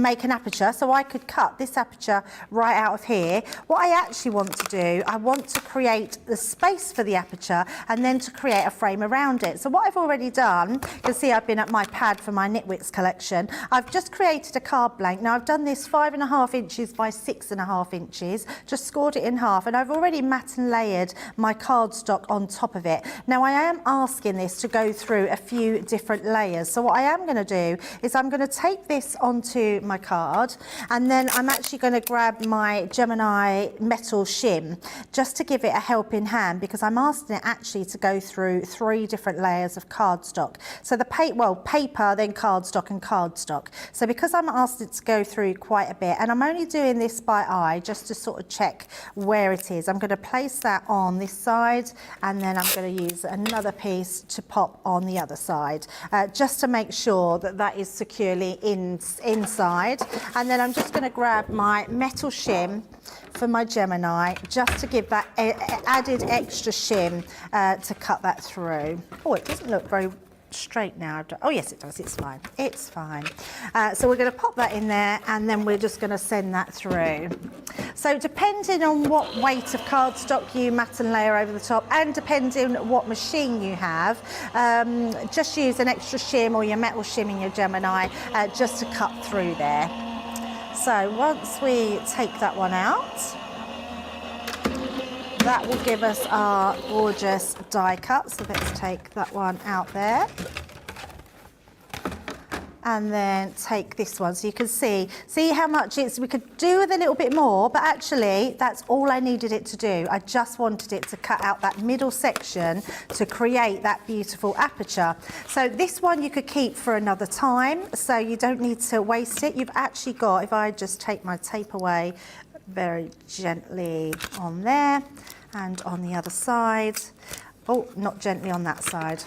make an aperture, so I could cut this aperture right out of here. What I actually want to do, I want to create the space for the aperture and then to create a frame around it. So what I've already done, you can see I've been at my pad for my Knitwicks collection. I've just created a card blank. Now I've done this 5.5 inches by 6.5 inches, just scored it in half, and I've already mat and layered my cardstock on top of it. Now I am asking this to go through a few different layers. So what I am going to do is I'm going to take this onto my card, and then I'm actually going to grab my Gemini metal shim just to give it a helping hand, because I'm asking it actually to go through 3 different layers of cardstock. So the paper, then cardstock and cardstock. So because I'm asking it to go through quite a bit, and I'm only doing this by eye just to sort of check where it is, I'm going to place that on this side, and then I'm going to use another piece to pop on the other side, just to make sure that that is securely inside. And then I'm just going to grab my metal shim for my Gemini just to give that added extra shim to cut that through. Oh, it doesn't look very straight now. Oh yes, it does. It's fine. It's fine. So we're going to pop that in there, and then we're just going to send that through. So depending on what weight of cardstock you mat and layer over the top, and depending on what machine you have, just use an extra shim or your metal shim in your Gemini just to cut through there. So once we take that one out, that will give us our gorgeous die cut. So let's take that one out there. And then take this one, so you can see how much we could do with a little bit more, but actually that's all I needed it to do. I just wanted it to cut out that middle section to create that beautiful aperture. So this one you could keep for another time, so you don't need to waste it. You've actually got, if I just take my tape away very gently on there and on the other side. Oh, not gently on that side.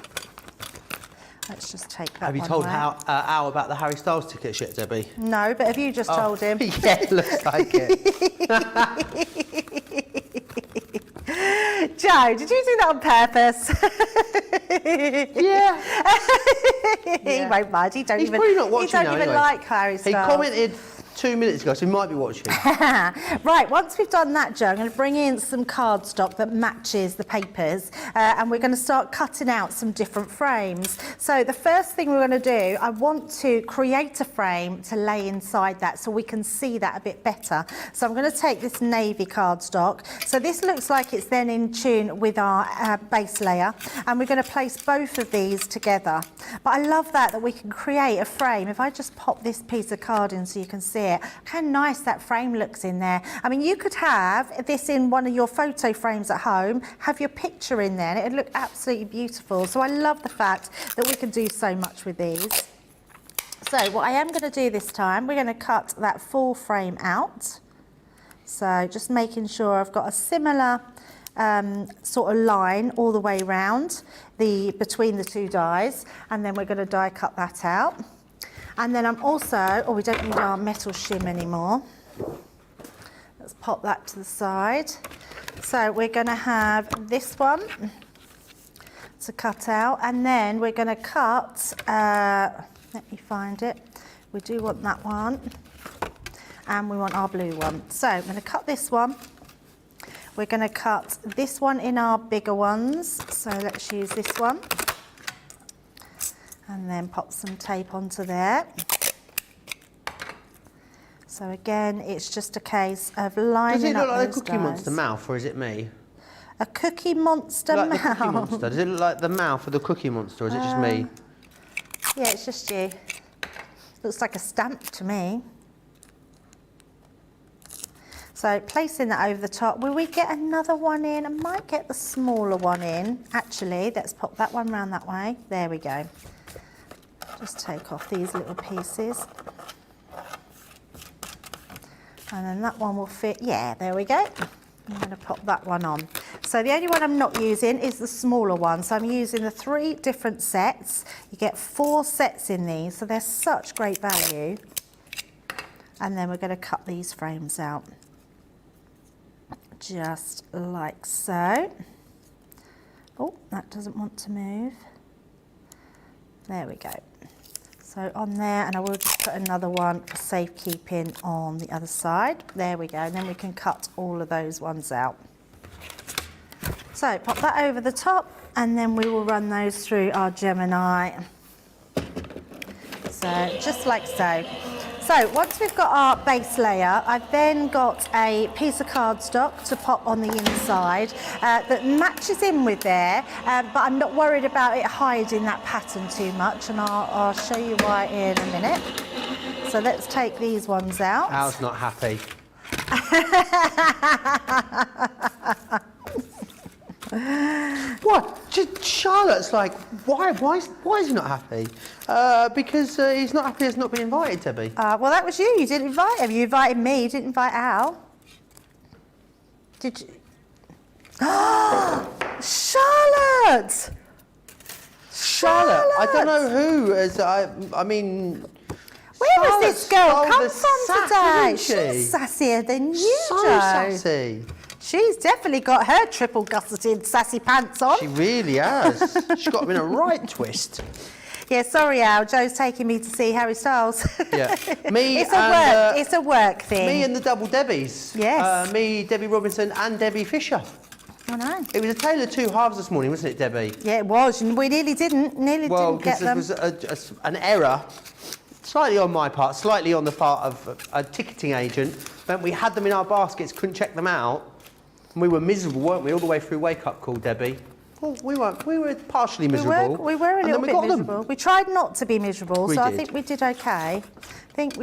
Let's just take that one. Have you told Al about the Harry Styles tickets yet, Debbie? No, but have you just told him? Yeah, looks like it. Joe, did you do that on purpose? Yeah. He won't mind. He's probably not watching he don't even anyway. like Harry Styles. He commented 2 minutes ago, so he might be watching. Right, once we've done that, Joe, I'm going to bring in some cardstock that matches the papers, and we're going to start cutting out some different frames. So the first thing we're going to do, I want to create a frame to lay inside that so we can see that a bit better. So I'm going to take this navy cardstock. So this looks like it's then in tune with our base layer, and we're going to place both of these together. But I love that we can create a frame. If I just pop this piece of card in so you can see it, how nice that frame looks in there. I mean, you could have this in one of your photo frames at home, have your picture in there, and it'd look absolutely beautiful. So I love the fact that we can do so much with these. So what I am going to do this time, we're going to cut that full frame out. So just making sure I've got a similar sort of line all the way around between the 2 dies, and then we're going to die cut that out. And then I'm also, we don't need our metal shim anymore. Let's pop that to the side. So we're going to have this one to cut out, and then we're going to cut, let me find it. We do want that one, and we want our blue one. So I'm going to cut this one. We're going to cut this one in our bigger ones. So let's use this one. And then pop some tape onto there. So again, it's just a case of lining up Does it look like a those Cookie dies. Monster mouth, or is it me? A Cookie Monster Like mouth? the Cookie Monster. Does it look like the mouth of the Cookie Monster, or is it just me? Yeah, it's just you. Looks like a stamp to me. So placing that over the top, will we get another one in? I might get the smaller one in. Actually, let's pop that one round that way. There we go. Just take off these little pieces. And then that one will fit. Yeah, there we go. I'm going to pop that one on. So the only one I'm not using is the smaller one. So I'm using the 3 different sets. You get 4 sets in these, so they're such great value. And then we're going to cut these frames out. Just like so. Oh, that doesn't want to move. There we go. So on there, and I will just put another one for safekeeping on the other side. There we go, and then we can cut all of those ones out. So pop that over the top, and then we will run those through our Gemini. So just like so. So once we've got our base layer, I've then got a piece of cardstock to pop on the inside that matches in with there, but I'm not worried about it hiding that pattern too much, and I'll show you why in a minute. So let's take these ones out. Al's not happy. What? Charlotte's like, why is he not happy? Because he's not happy. He's not been invited, Debbie. Well, that was you. You didn't invite him. You invited me. You didn't invite Al. Did you? Charlotte! Charlotte! I don't know who. I mean. Where has this girl come Charlotte's from today? sassy, isn't she? She's sassier than you, So Joe. sassy. She's definitely got her triple gusseted sassy pants on. She really has. She's got him in a right twist. Yeah, sorry, Al. Joe's taking me to see Harry Styles. Yeah. Me it's and, it's a work thing. Me and the double Debbies. Yes. Me, Debbie Robinson, and Debbie Fisher. I know. It was a tale of 2 halves this morning, wasn't it, Debbie? Yeah, it was. And we nearly didn't get them. Well, because there was an error, slightly on my part, slightly on the part of a ticketing agent, meant we had them in our baskets, couldn't check them out. And we were miserable, weren't we, all the way through Wake Up Call, Debbie? Well, we weren't. We were partially miserable. We were a little bit miserable. We tried not to be miserable, We so did. I think we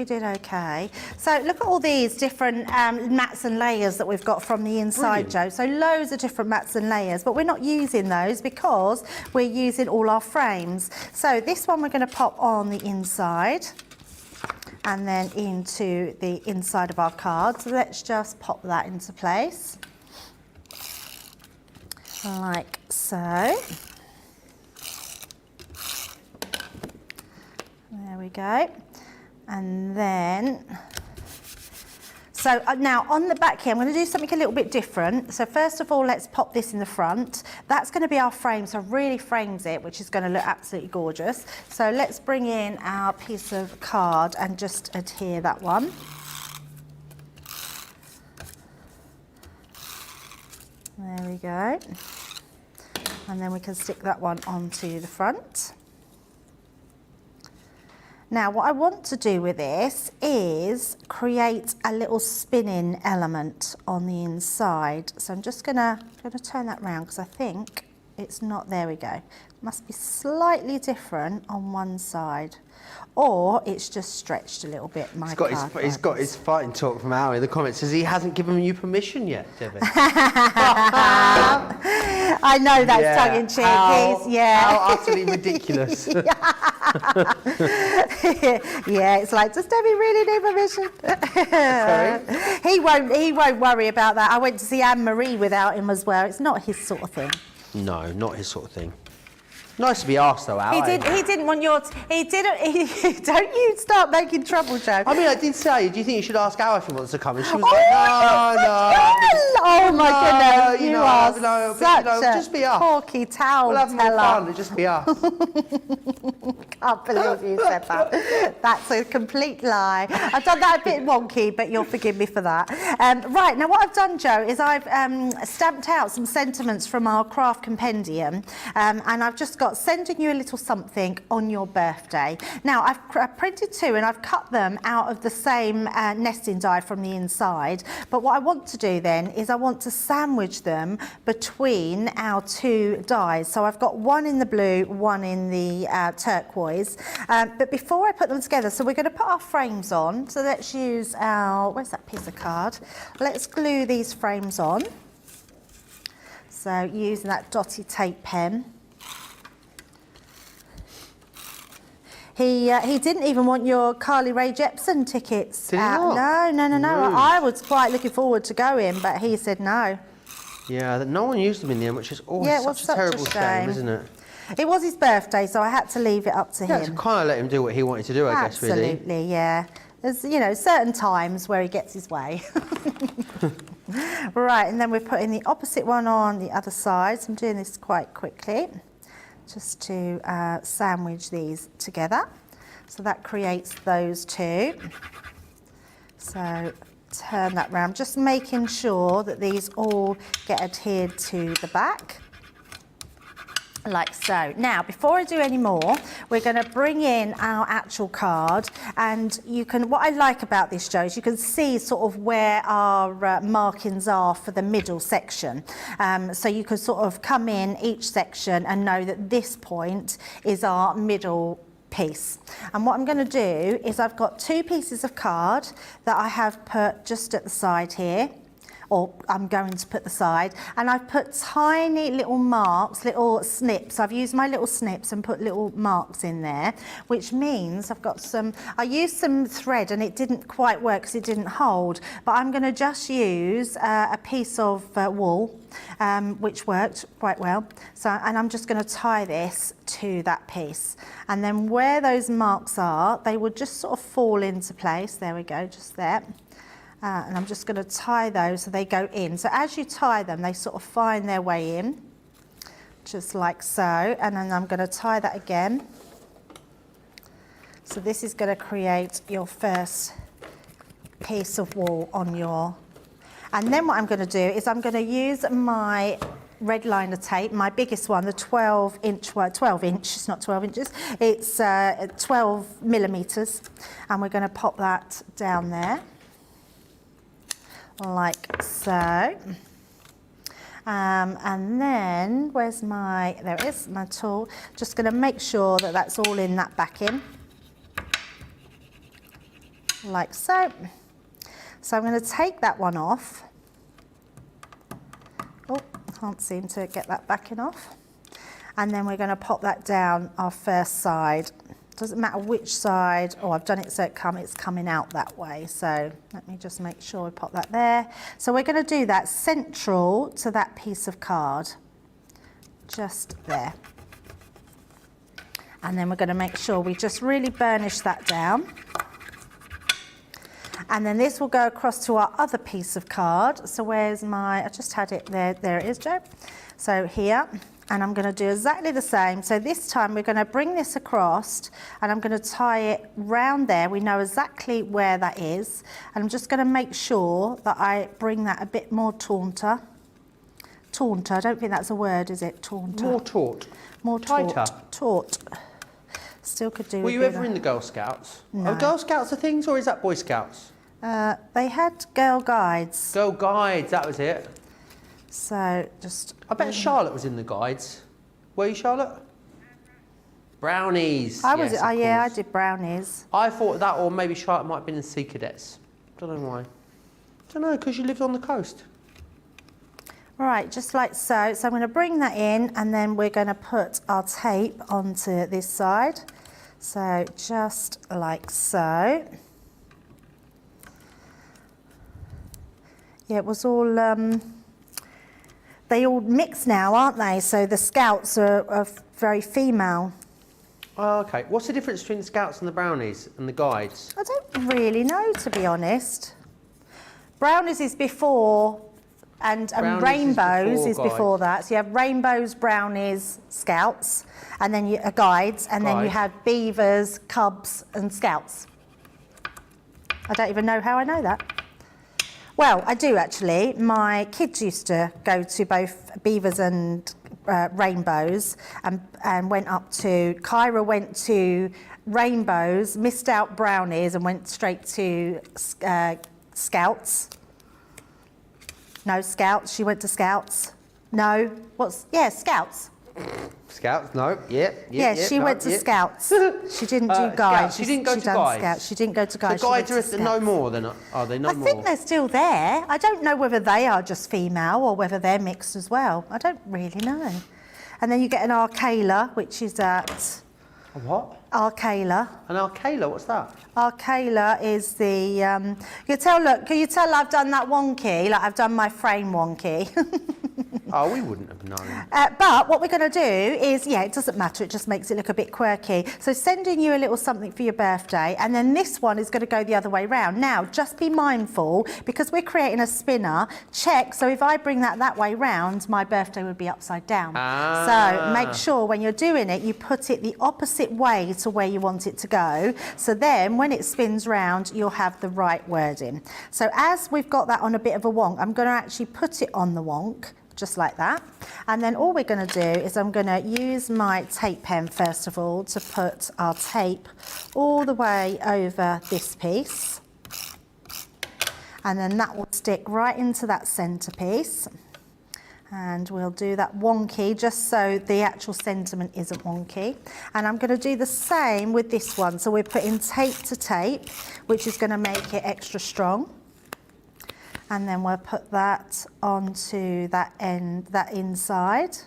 did okay. So look at all these different mats and layers that we've got from the inside, Joe. So loads of different mats and layers, but we're not using those because we're using all our frames. So this one we're going to pop on the inside and then into the inside of our card. So let's just pop that into place. Like so. There we go. And then, so now on the back here, I'm going to do something a little bit different. So first of all, let's pop this in the front. That's going to be our frame, so really frames it, which is going to look absolutely gorgeous. So let's bring in our piece of card and just adhere that one. There we go. And then we can stick that one onto the front. Now, what I want to do with this is create a little spinning element on the inside. So I'm just gonna turn that round because I think it's not, there we go. It must be slightly different on one side. Or it's just stretched a little bit, He's got his fighting talk from Al in the comments. Says he hasn't given you permission yet, Debbie. I know that's tongue in cheek. How utterly ridiculous. Yeah, it's like, does Debbie really need permission? Sorry? He won't worry about that. I went to see Anne-Marie without him as well. It's not his sort of thing. No, not his sort of thing. Nice to be asked though, Al. He didn't want your. Don't you start making trouble, Joe. I mean, I did say, do you think you should ask Al if he wants to come? And she was Oh my goodness, you are such a just be us. porky towel We'll have more teller. fun, it'll just be us. can't believe you said that. That's a complete lie. I've done that a bit wonky, but you'll forgive me for that. Right, now what I've done, Joe, is I've stamped out some sentiments from our craft compendium, and I've just got sending you a little something on your birthday. Now, I've printed two, and I've cut them out of the same nesting die from the inside, but what I want to do then is I want to sandwich them between our two dies. So I've got one in the blue, one in the turquoise. But before I put them together, so we're going to put our frames on. So let's use our, where's that piece of card? Let's glue these frames on. So using that dotty tape pen. He didn't even want your Carly Rae Jepsen tickets. Did he not? No. I was quite looking forward to going, but he said no. Yeah, no one used them in the end, which is always such a terrible shame, isn't it? It was his birthday, so I had to leave it up to him. Yeah, to kind of let him do what he wanted to do, I guess, really. Absolutely, yeah. There's, you know, certain times where he gets his way. Right, and then we're putting the opposite one on the other side. So I'm doing this quite quickly, just to sandwich these together. So that creates those two. So turn that round, just making sure that these all get adhered to the back, like so. Now, before I do any more, we're going to bring in our actual card, and you can, what I like about this, Joe, is you can see sort of where our markings are for the middle section. So you can sort of come in each section and know that this point is our middle piece. And what I'm going to do is I've got two pieces of card that I have put just at the side here, or I'm going to put the side, and I've put tiny little marks, little snips. I've used my little snips and put little marks in there, which means I've got some, I used some thread and it didn't quite work because it didn't hold, but I'm going to just use a piece of wool, which worked quite well. So, and I'm just going to tie this to that piece. And then where those marks are, they would just sort of fall into place. There we go, just there. And I'm just going to tie those so they go in. So as you tie them, they sort of find their way in, just like so. And then I'm going to tie that again. So this is going to create your first piece of wool on your... And then what I'm going to do is I'm going to use my red liner tape, my biggest one, the 12-inch, well, 12-inch, it's not 12 inches, it's 12 millimetres. And we're going to pop that down there, like so. And then, where's my, there it is, my tool. Just going to make sure that that's all in that backing, like so. So I'm going to take that one off. Oh, can't seem to get that backing off. And then we're going to pop that down our first side. Doesn't matter which side. Oh, I've done it so it's coming out that way. So let me just make sure we pop that there. So we're going to do that central to that piece of card, just there. And then we're going to make sure we just really burnish that down. And then this will go across to our other piece of card. So where's my, I just had it there. There it is, Joe. So here. And I'm going to do exactly the same. So this time we're going to bring this across and I'm going to tie it round there. We know exactly where that is. And I'm just going to make sure that I bring that a bit more taunter. Taunter, I don't think that's a word, is it? Taunter. More taut. More tighter. Taut. Still could do. Were you ever in the Girl Scouts? No. Are Girl Scouts a things, or is that Boy Scouts? They had Girl Guides. Girl Guides, that was it. So just... I bet Charlotte was in the guides. Were you, Charlotte? Brownies. I was, yes, yeah, I did brownies. I thought that, or maybe Charlotte might have been in Sea Cadets. Don't know why. Don't know, because you lived on the coast. Right, just like so. So I'm going to bring that in, and then we're going to put our tape onto this side. So just like so. Yeah, it was all... they all mix now, aren't they? So the Scouts are very female. Oh, okay. What's the difference between the Scouts and the Brownies and the Guides? I don't really know, to be honest. Brownies is before And Brownies rainbows is is before that. So you have rainbows, brownies, scouts, and then you guides, and then you have beavers, cubs, and scouts. I don't even know how I know that. Well, I do actually. My kids used to go to both beavers and rainbows, and went up to, Kyra went to rainbows, missed out brownies, and went straight to scouts. No, scouts. She went to scouts. No, scouts. Scouts, no, She went to scouts. She didn't do guides. She didn't go to guides. Scouts. She didn't go to guides. So guides are no more than, are they no more? I think they're still there. I don't know whether they are just female or whether they're mixed as well. I don't really know. And then you get an Arcala, which is at... A what? Arcala. An Arcala, what's that? Arcala is the, can you tell I've done that wonky? Like I've done my frame wonky. Oh, we wouldn't have known. But what we're going to do is, it doesn't matter, it just makes it look a bit quirky. So sending you a little something for your birthday, and then this one is going to go the other way round. Now, just be mindful, because we're creating a spinner, check, so if I bring that way round, my birthday would be upside down. So make sure when you're doing it, you put it the opposite way to where you want it to go. So then when it spins round, you'll have the right wording. So as we've got that on a bit of a wonk, I'm going to actually put it on the wonk, just like that. And then all we're going to do is I'm going to use my tape pen first of all to put our tape all the way over this piece. And then that will stick right into that centerpiece. And we'll do that wonky just so the actual sentiment isn't wonky. And I'm going to do the same with this one. So we're putting tape to tape, which is going to make it extra strong. And then we'll put that onto that end, that inside.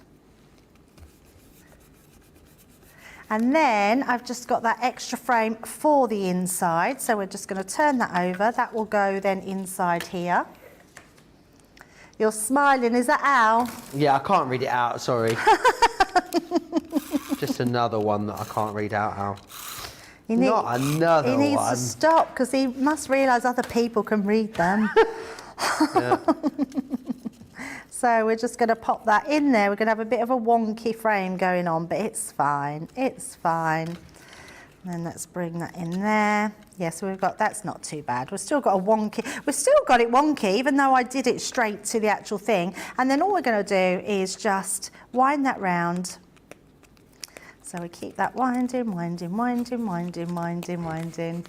And then I've just got that extra frame for the inside. So we're just going to turn that over. That will go then inside here. You're smiling, is that Al? Yeah, I can't read it out, sorry. Just another one that I can't read out, Al. Not another one. He needs to stop, because he must realise other people can read them. Yeah. So we're just going to pop that in there. We're going to have a bit of a wonky frame going on, but it's fine. It's fine. And then let's bring that in there. Yes, we've got, that's not too bad. We've still got a wonky, we've still got it wonky, even though I did it straight to the actual thing. And then all we're going to do is just wind that round. So we keep that winding, winding, winding, winding, winding, winding.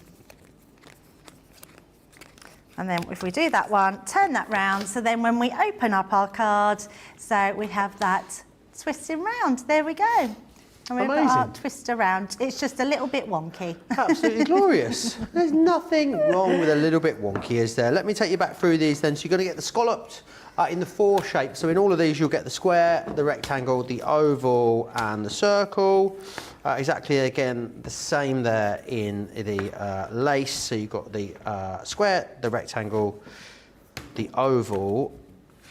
And then if we do that one, turn that round, so then when we open up our card, so we have that twisting round. There we go. And we've got our twist around. It's just a little bit wonky. Absolutely glorious. There's nothing wrong with a little bit wonky, is there? Let me take you back through these then. So you're going to get the scalloped in the 4 shapes. So in all of these, you'll get the square, the rectangle, the oval, and the circle. Exactly, again, the same there in the lace. So you've got the square, the rectangle, the oval,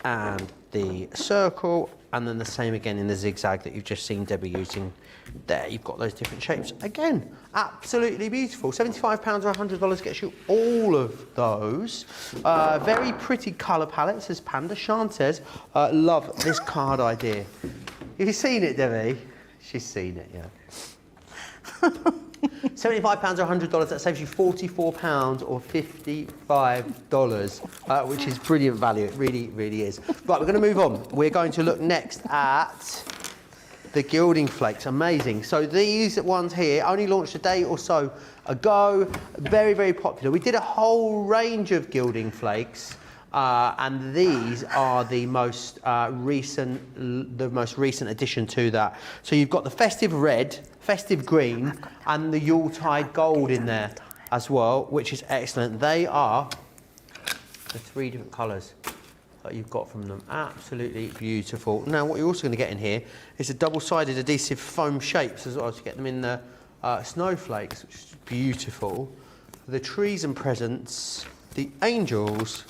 and the circle. And then the same again in the zigzag that you've just seen Debbie using there. You've got those different shapes. Again, absolutely beautiful. £75 or $100 gets you all of those. Very pretty colour palette, says Panda. Sian says, love this card idea. Have you seen it, Debbie? She's seen it, yeah. £75 or $100, that saves you £44 or $55, which is brilliant value. It really, really is. Right, we're going to move on. We're going to look next at the Gilding flakes. Amazing. So these ones here only launched a day or so ago. Very, very popular. We did a whole range of Gilding flakes. And these are the most recent addition to that. So you've got the festive red, festive green, and the Yuletide gold in there as well, which is excellent. They are the 3 different colours that you've got from them. Absolutely beautiful. Now, what you're also going to get in here is a double-sided adhesive foam shapes as well to get them in the snowflakes, which is beautiful. The trees and presents, the angels,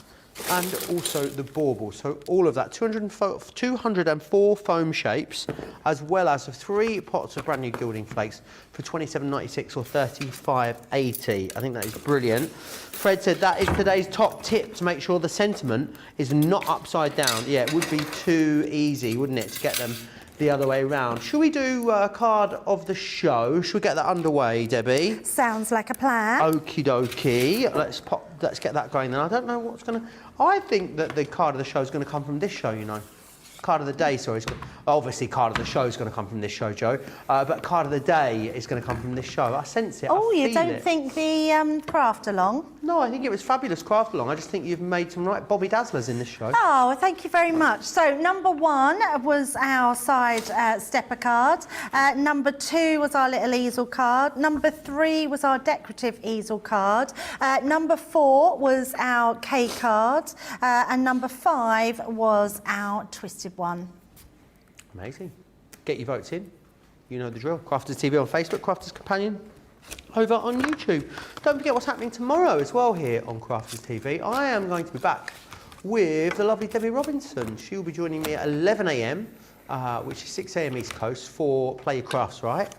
and also the bauble. So all of that, 204 foam shapes, as well as 3 pots of brand new Gilding flakes for $27.96 or $35.80. I think that is brilliant. Fred said that is today's top tip to make sure the sentiment is not upside down. Yeah, it would be too easy, wouldn't it, to get them the other way round. Should we do a card of the show? Should we get that underway, Debbie? Sounds like a plan. Okie dokie. Let's get that going then. I don't know what's going to... I think that the card of the show is going to come from this show, you know. Card of the day, sorry. Obviously, card of the show is going to come from this show, Joe. But card of the day is going to come from this show. I sense it. Oh, I you feel don't it. think the craft along? No, I think it was fabulous craft along. I just think you've made some right Bobby Dazzlers in this show. Oh, well, thank you very much. So, number 1 was our side stepper card. Number 2 was our little easel card. Number 3 was our decorative easel card. Number 4 was our K card. And number 5 was our twisted one. Amazing. Get your votes in. You know the drill. Crafters TV on Facebook, Crafters Companion over on YouTube. Don't forget what's happening tomorrow as well here on Crafters TV. I am going to be back with the lovely Debbie Robinson. She'll be joining me at 11 a.m, which is 6 a.m. East Coast, for Play Your Crafts, right?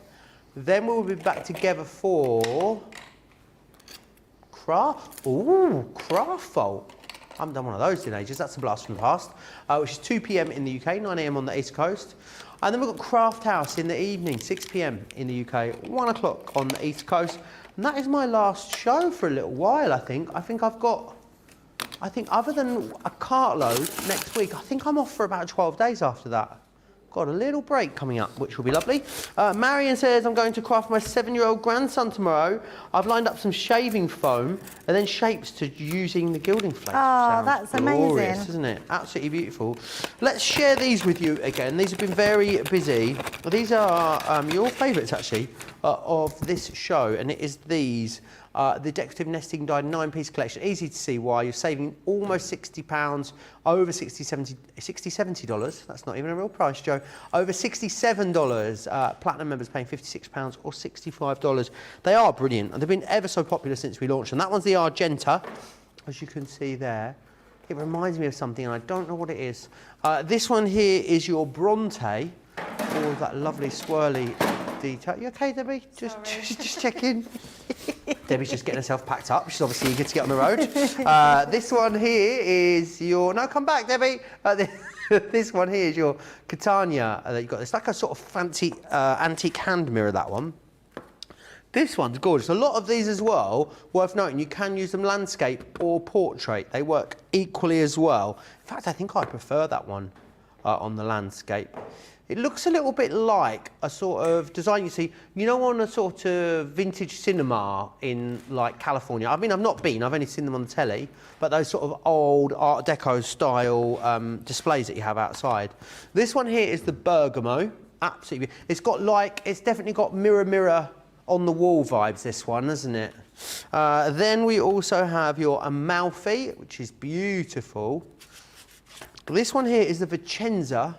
Then we'll be back together for Craft Vault. I haven't done one of those in ages. That's a blast from the past. Which is 2 p.m. in the UK, 9 a.m. on the East Coast. And then we've got Craft House in the evening, 6 p.m. in the UK, 1 o'clock on the East Coast. And that is my last show for a little while, I think. I think other than a cartload next week, I think I'm off for about 12 days after that. Got a little break coming up, which will be lovely. Marion says, I'm going to craft my 7-year-old grandson tomorrow. I've lined up some shaving foam and then shapes to using the Gilding flakes. Oh, that's glorious, amazing. isn't it? Absolutely beautiful. Let's share these with you again. These have been very busy. These are your favourites, actually, of this show, and it is these. The Decorative Nesting Dyed 9-piece collection. Easy to see why. You're saving almost £60, over $60-70. That's not even a real price, Joe. Over $67. Platinum members paying £56 or $65. They are brilliant, and they've been ever so popular since we launched them. That one's the Argenta, as you can see there. It reminds me of something, and I don't know what it is. This one here is your Bronte. All of that lovely swirly detail. You okay, Debbie? Just checking. Debbie's just getting herself packed up. She's obviously eager to get on the road. This one here is your... No, come back, Debbie. This one here is your Catania that you've got. It's like a sort of fancy antique hand mirror, that one. This one's gorgeous. A lot of these as well, worth noting, you can use them landscape or portrait. They work equally as well. In fact, I think I prefer that one on the landscape. It looks a little bit like a sort of design you see, you know, on a sort of vintage cinema in like California. I mean, I've not been, I've only seen them on the telly, but those sort of old Art Deco style displays that you have outside. This one here is the Bergamo, absolutely. It's got like, it's definitely got mirror on the wall vibes, this one, isn't it? Then we also have your Amalfi, which is beautiful. This one here is the Vicenza.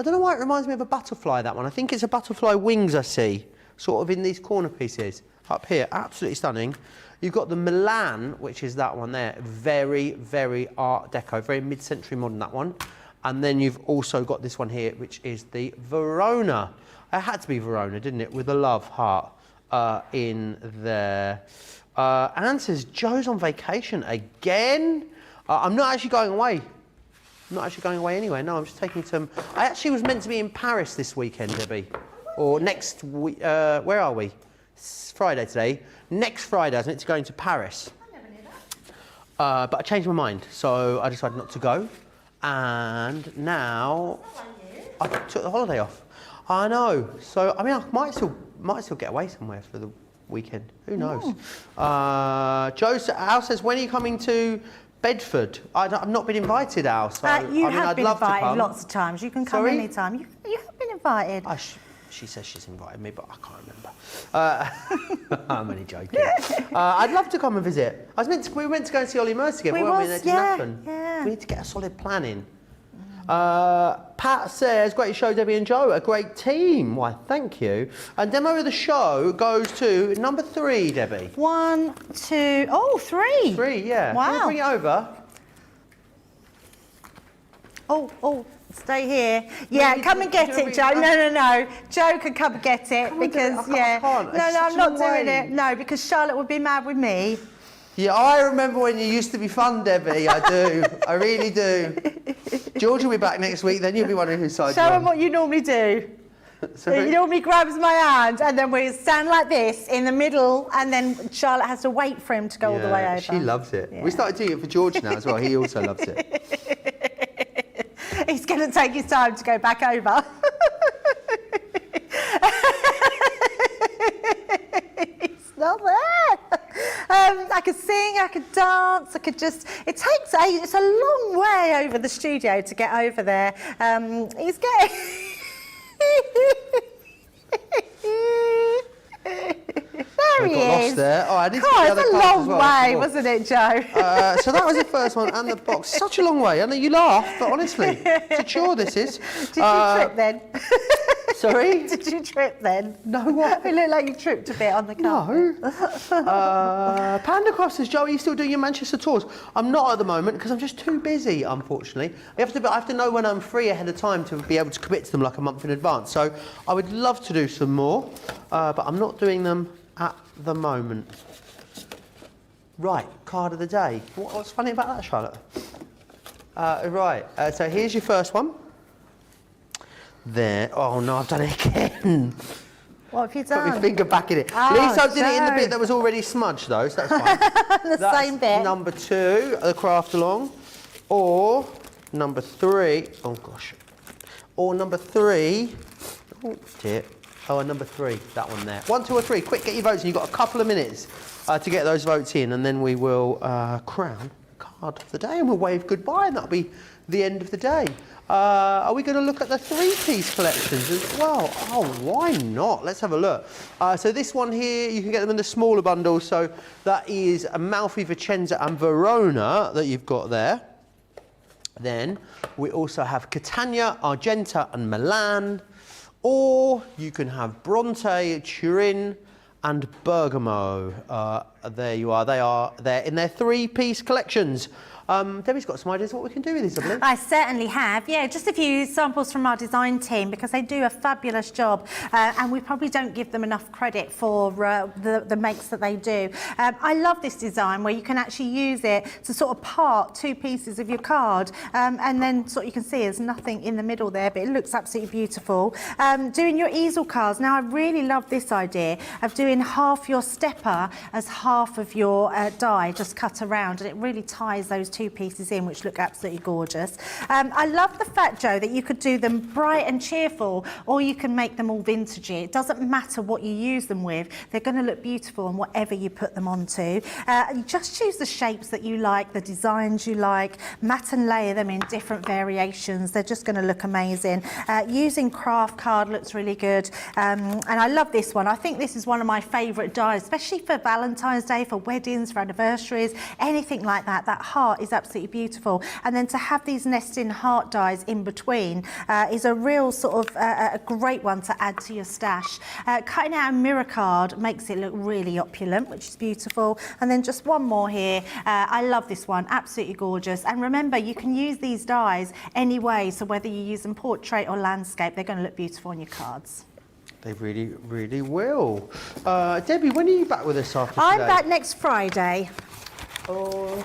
I don't know why it reminds me of a butterfly, that one. I think it's a butterfly wings I see, sort of in these corner pieces. Up here, absolutely stunning. You've got the Milan, which is that one there. Very, very Art Deco, very mid-century modern, that one. And then you've also got this one here, which is the Verona. It had to be Verona, didn't it? With the love heart in there. Anne says, Joe's on vacation again? I'm not actually going away. I'm not actually going away anywhere. No, I'm just taking some... I actually was meant to be in Paris this weekend, Debbie. Or next week... where are we? It's Friday today. Next Friday, I was meant to go into Paris. I never knew that. But I changed my mind, so I decided not to go. And now... I took the holiday off. I know. So, I mean, I might still get away somewhere for the weekend. Who knows? Joe Al says, when are you coming to Bedford? I've not been invited, Al. So, you have been invited lots of times. You can come anytime. You have been invited. She says she's invited me, but I can't remember. I'm only joking. I'd love to come and visit. We were meant to go and see Ollie Mercer together, weren't we? That didn't happen. Yeah. We need to get a solid plan in. Pat says, great show, Debbie and Joe. A great team. Why, thank you. And demo of the show goes to number 3, Debbie. 1, 2, oh, 3. 3, yeah. Wow. Can we bring it over? Oh, stay here. Yeah, come and get it, Joe. No. Joe can come and get it because, yeah. I can't. No, I'm not doing it. No, because Charlotte would be mad with me. Yeah, I remember when you used to be fun, Debbie. I do. I really do. George will be back next week, then you'll be wondering whose side Show you're him on. what you normally do. Sorry? He normally grabs my hand and then we stand like this in the middle and then Charlotte has to wait for him to go all the way over. She loves it. Yeah. We started doing it for George now as well. He also loves it. He's going to take his time to go back over. He's not there. I could sing, I could dance, I could just... It's a long way over the studio to get over there. He's getting... There he got is. lost there. Oh, I need to God, get the it's other a cards long as well, way, come on. wasn't it, Joe? So that was the first one, and the box. Such a long way. I know you laugh, but honestly, it's a chore, this is. Did you trip then? Sorry? Did you trip then? No, what? It looked like you tripped a bit on the carpet. No. Panda Cross says, Joe, are you still doing your Manchester tours? I'm not at the moment because I'm just too busy, unfortunately. I have to know when I'm free ahead of time to be able to commit to them like a month in advance. So I would love to do some more, but I'm not doing them at the moment. Right, card of the day. What's funny about that, Charlotte? Right, so here's your first one. There. Oh no, I've done it again. What have you Put done? my finger back in it. Oh, At least I did it in the Joe. bit that was already smudged though, so that's fine. The same bit. Number 2, the craft along. Or number 3. Oh gosh. Or number 3. Oh dear. Oh, and number 3, that one there. 1, 2 or 3, quick, get your votes in. You've got a couple of minutes to get those votes in, and then we will crown the card of the day, and we'll wave goodbye, and that'll be the end of the day. Are we going to look at the 3-piece collections as well? Oh, why not? Let's have a look. So this one here, you can get them in the smaller bundles. So that is Amalfi, Vicenza and Verona that you've got there. Then we also have Catania, Argenta and Milan. Or you can have Bronte, Turin and Bergamo. There you are. They're in their 3-piece collections. Debbie's got some ideas of what we can do with these, I believe. I certainly have, yeah, just a few samples from our design team because they do a fabulous job and we probably don't give them enough credit for the makes that they do. I love this design where you can actually use it to sort of part 2 pieces of your card and then sort of you can see there's nothing in the middle there, but it looks absolutely beautiful. Doing your easel cards, now I really love this idea of doing half your stepper as half of your die just cut around, and it really ties those 2 pieces in, which look absolutely gorgeous. I love the fact, Joe, that you could do them bright and cheerful, or you can make them all vintagey. It doesn't matter what you use them with, they're going to look beautiful on whatever you put them onto. You just choose the shapes that you like, the designs you like, mat and layer them in different variations. They're just going to look amazing. Using craft card looks really good, and I love this one. I think this is one of my favourite dies, especially for Valentine's Day, for weddings, for anniversaries, anything like that. That heart is absolutely beautiful, and then to have these nesting heart dies in between is a real sort of a great one to add to your stash. Cutting out a mirror card makes it look really opulent, which is beautiful. And then just one more here. I love this one, absolutely gorgeous. And remember, you can use these dies any way, so whether you use them portrait or landscape, they're going to look beautiful on your cards. They really, really will. Debbie, when are you back with us after today? I'm back next Friday. Oh.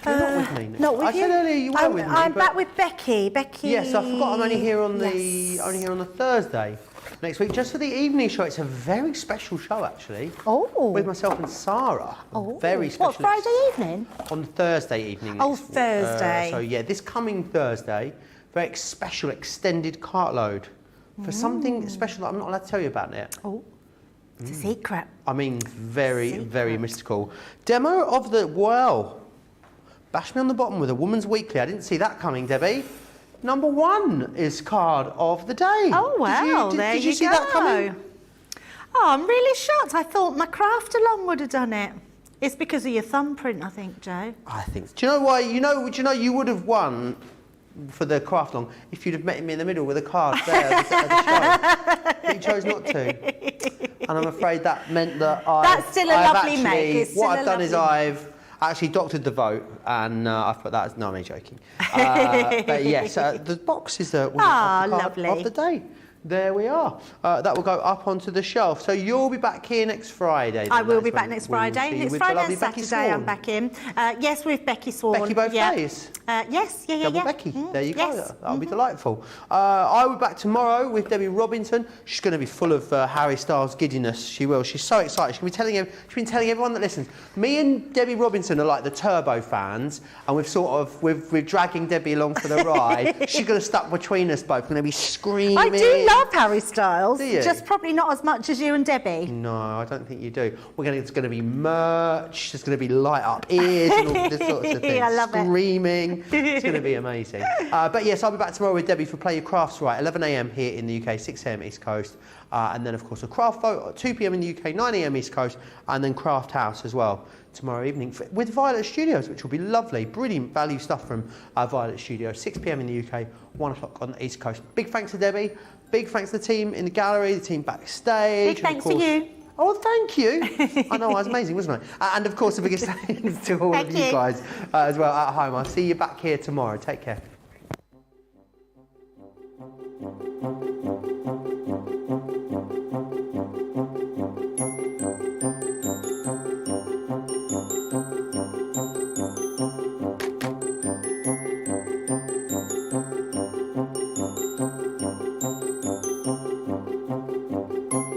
You're not with me. Not with I said earlier you were with me. I'm back with Becky. Yes, I forgot. I'm only here on the Yes. Thursday next week, just for the evening show. It's a very special show, actually. Oh. With myself and Sarah. Oh. Very special. What, Friday evening? On Thursday evening. Oh, Thursday. So yeah, this coming Thursday, very special extended cartload for something special that I'm not allowed to tell you about yet. Oh. It's a secret. I mean, very mystical. Demo of the, well, bash me on the bottom with a Woman's Weekly. I didn't see that coming, Debbie. Number 1 is card of the day. Oh, wow. Did you see that coming? Oh, I'm really shocked. I thought my craft along would have done it. It's because of your thumbprint, I think, Joe. I think. Do you know why? You would have won for the craft along if you'd have met me in the middle with a card there at the show. But you chose not to. And I'm afraid that meant that That's still a lovely make. It's what still I've done is I've actually doctored the vote, and I've put that as, no, I'm only joking. But yes, the box is the lovely. of the day. There we are. That will go up onto the shelf. So you'll be back here next Friday. I will be back next Friday. It's Friday and Saturday I'm back in. Yes, with Becky Swan. Becky both days? Yes, Double Becky. There you go. That'll be delightful. I will be back tomorrow with Debbie Robinson. She's going to be full of Harry Styles giddiness. She will. She's so excited. She's been telling everyone that listens. Me and Debbie Robinson are like the Turbo fans, and we're dragging Debbie along for the ride. She's going to stuck between us both. We're going to be screaming. I do love Harry Styles. Do you? Just probably not as much as you and Debbie. No, I don't think you do. It's going to be merch. There's going to be light up ears and all this sorts of things. I love it. Screaming. It's going to be amazing. But yes, I'll be back tomorrow with Debbie for Play Your Crafts Right, 11 a.m. here in the UK, 6 a.m. East Coast. And then, of course, a craft vote at 2 p.m. in the UK, 9 a.m. East Coast, and then Craft House as well tomorrow evening with Violet Studios, which will be lovely. Brilliant value stuff from Violet Studios, 6 p.m. in the UK, 1 o'clock on the East Coast. Big thanks to Debbie. Big thanks to the team in the gallery, the team backstage. Big thanks to you. Oh, thank you. I know, I was amazing, wasn't I? And of course, the biggest thanks to all of you guys as well at home. I'll see you back here tomorrow. Take care.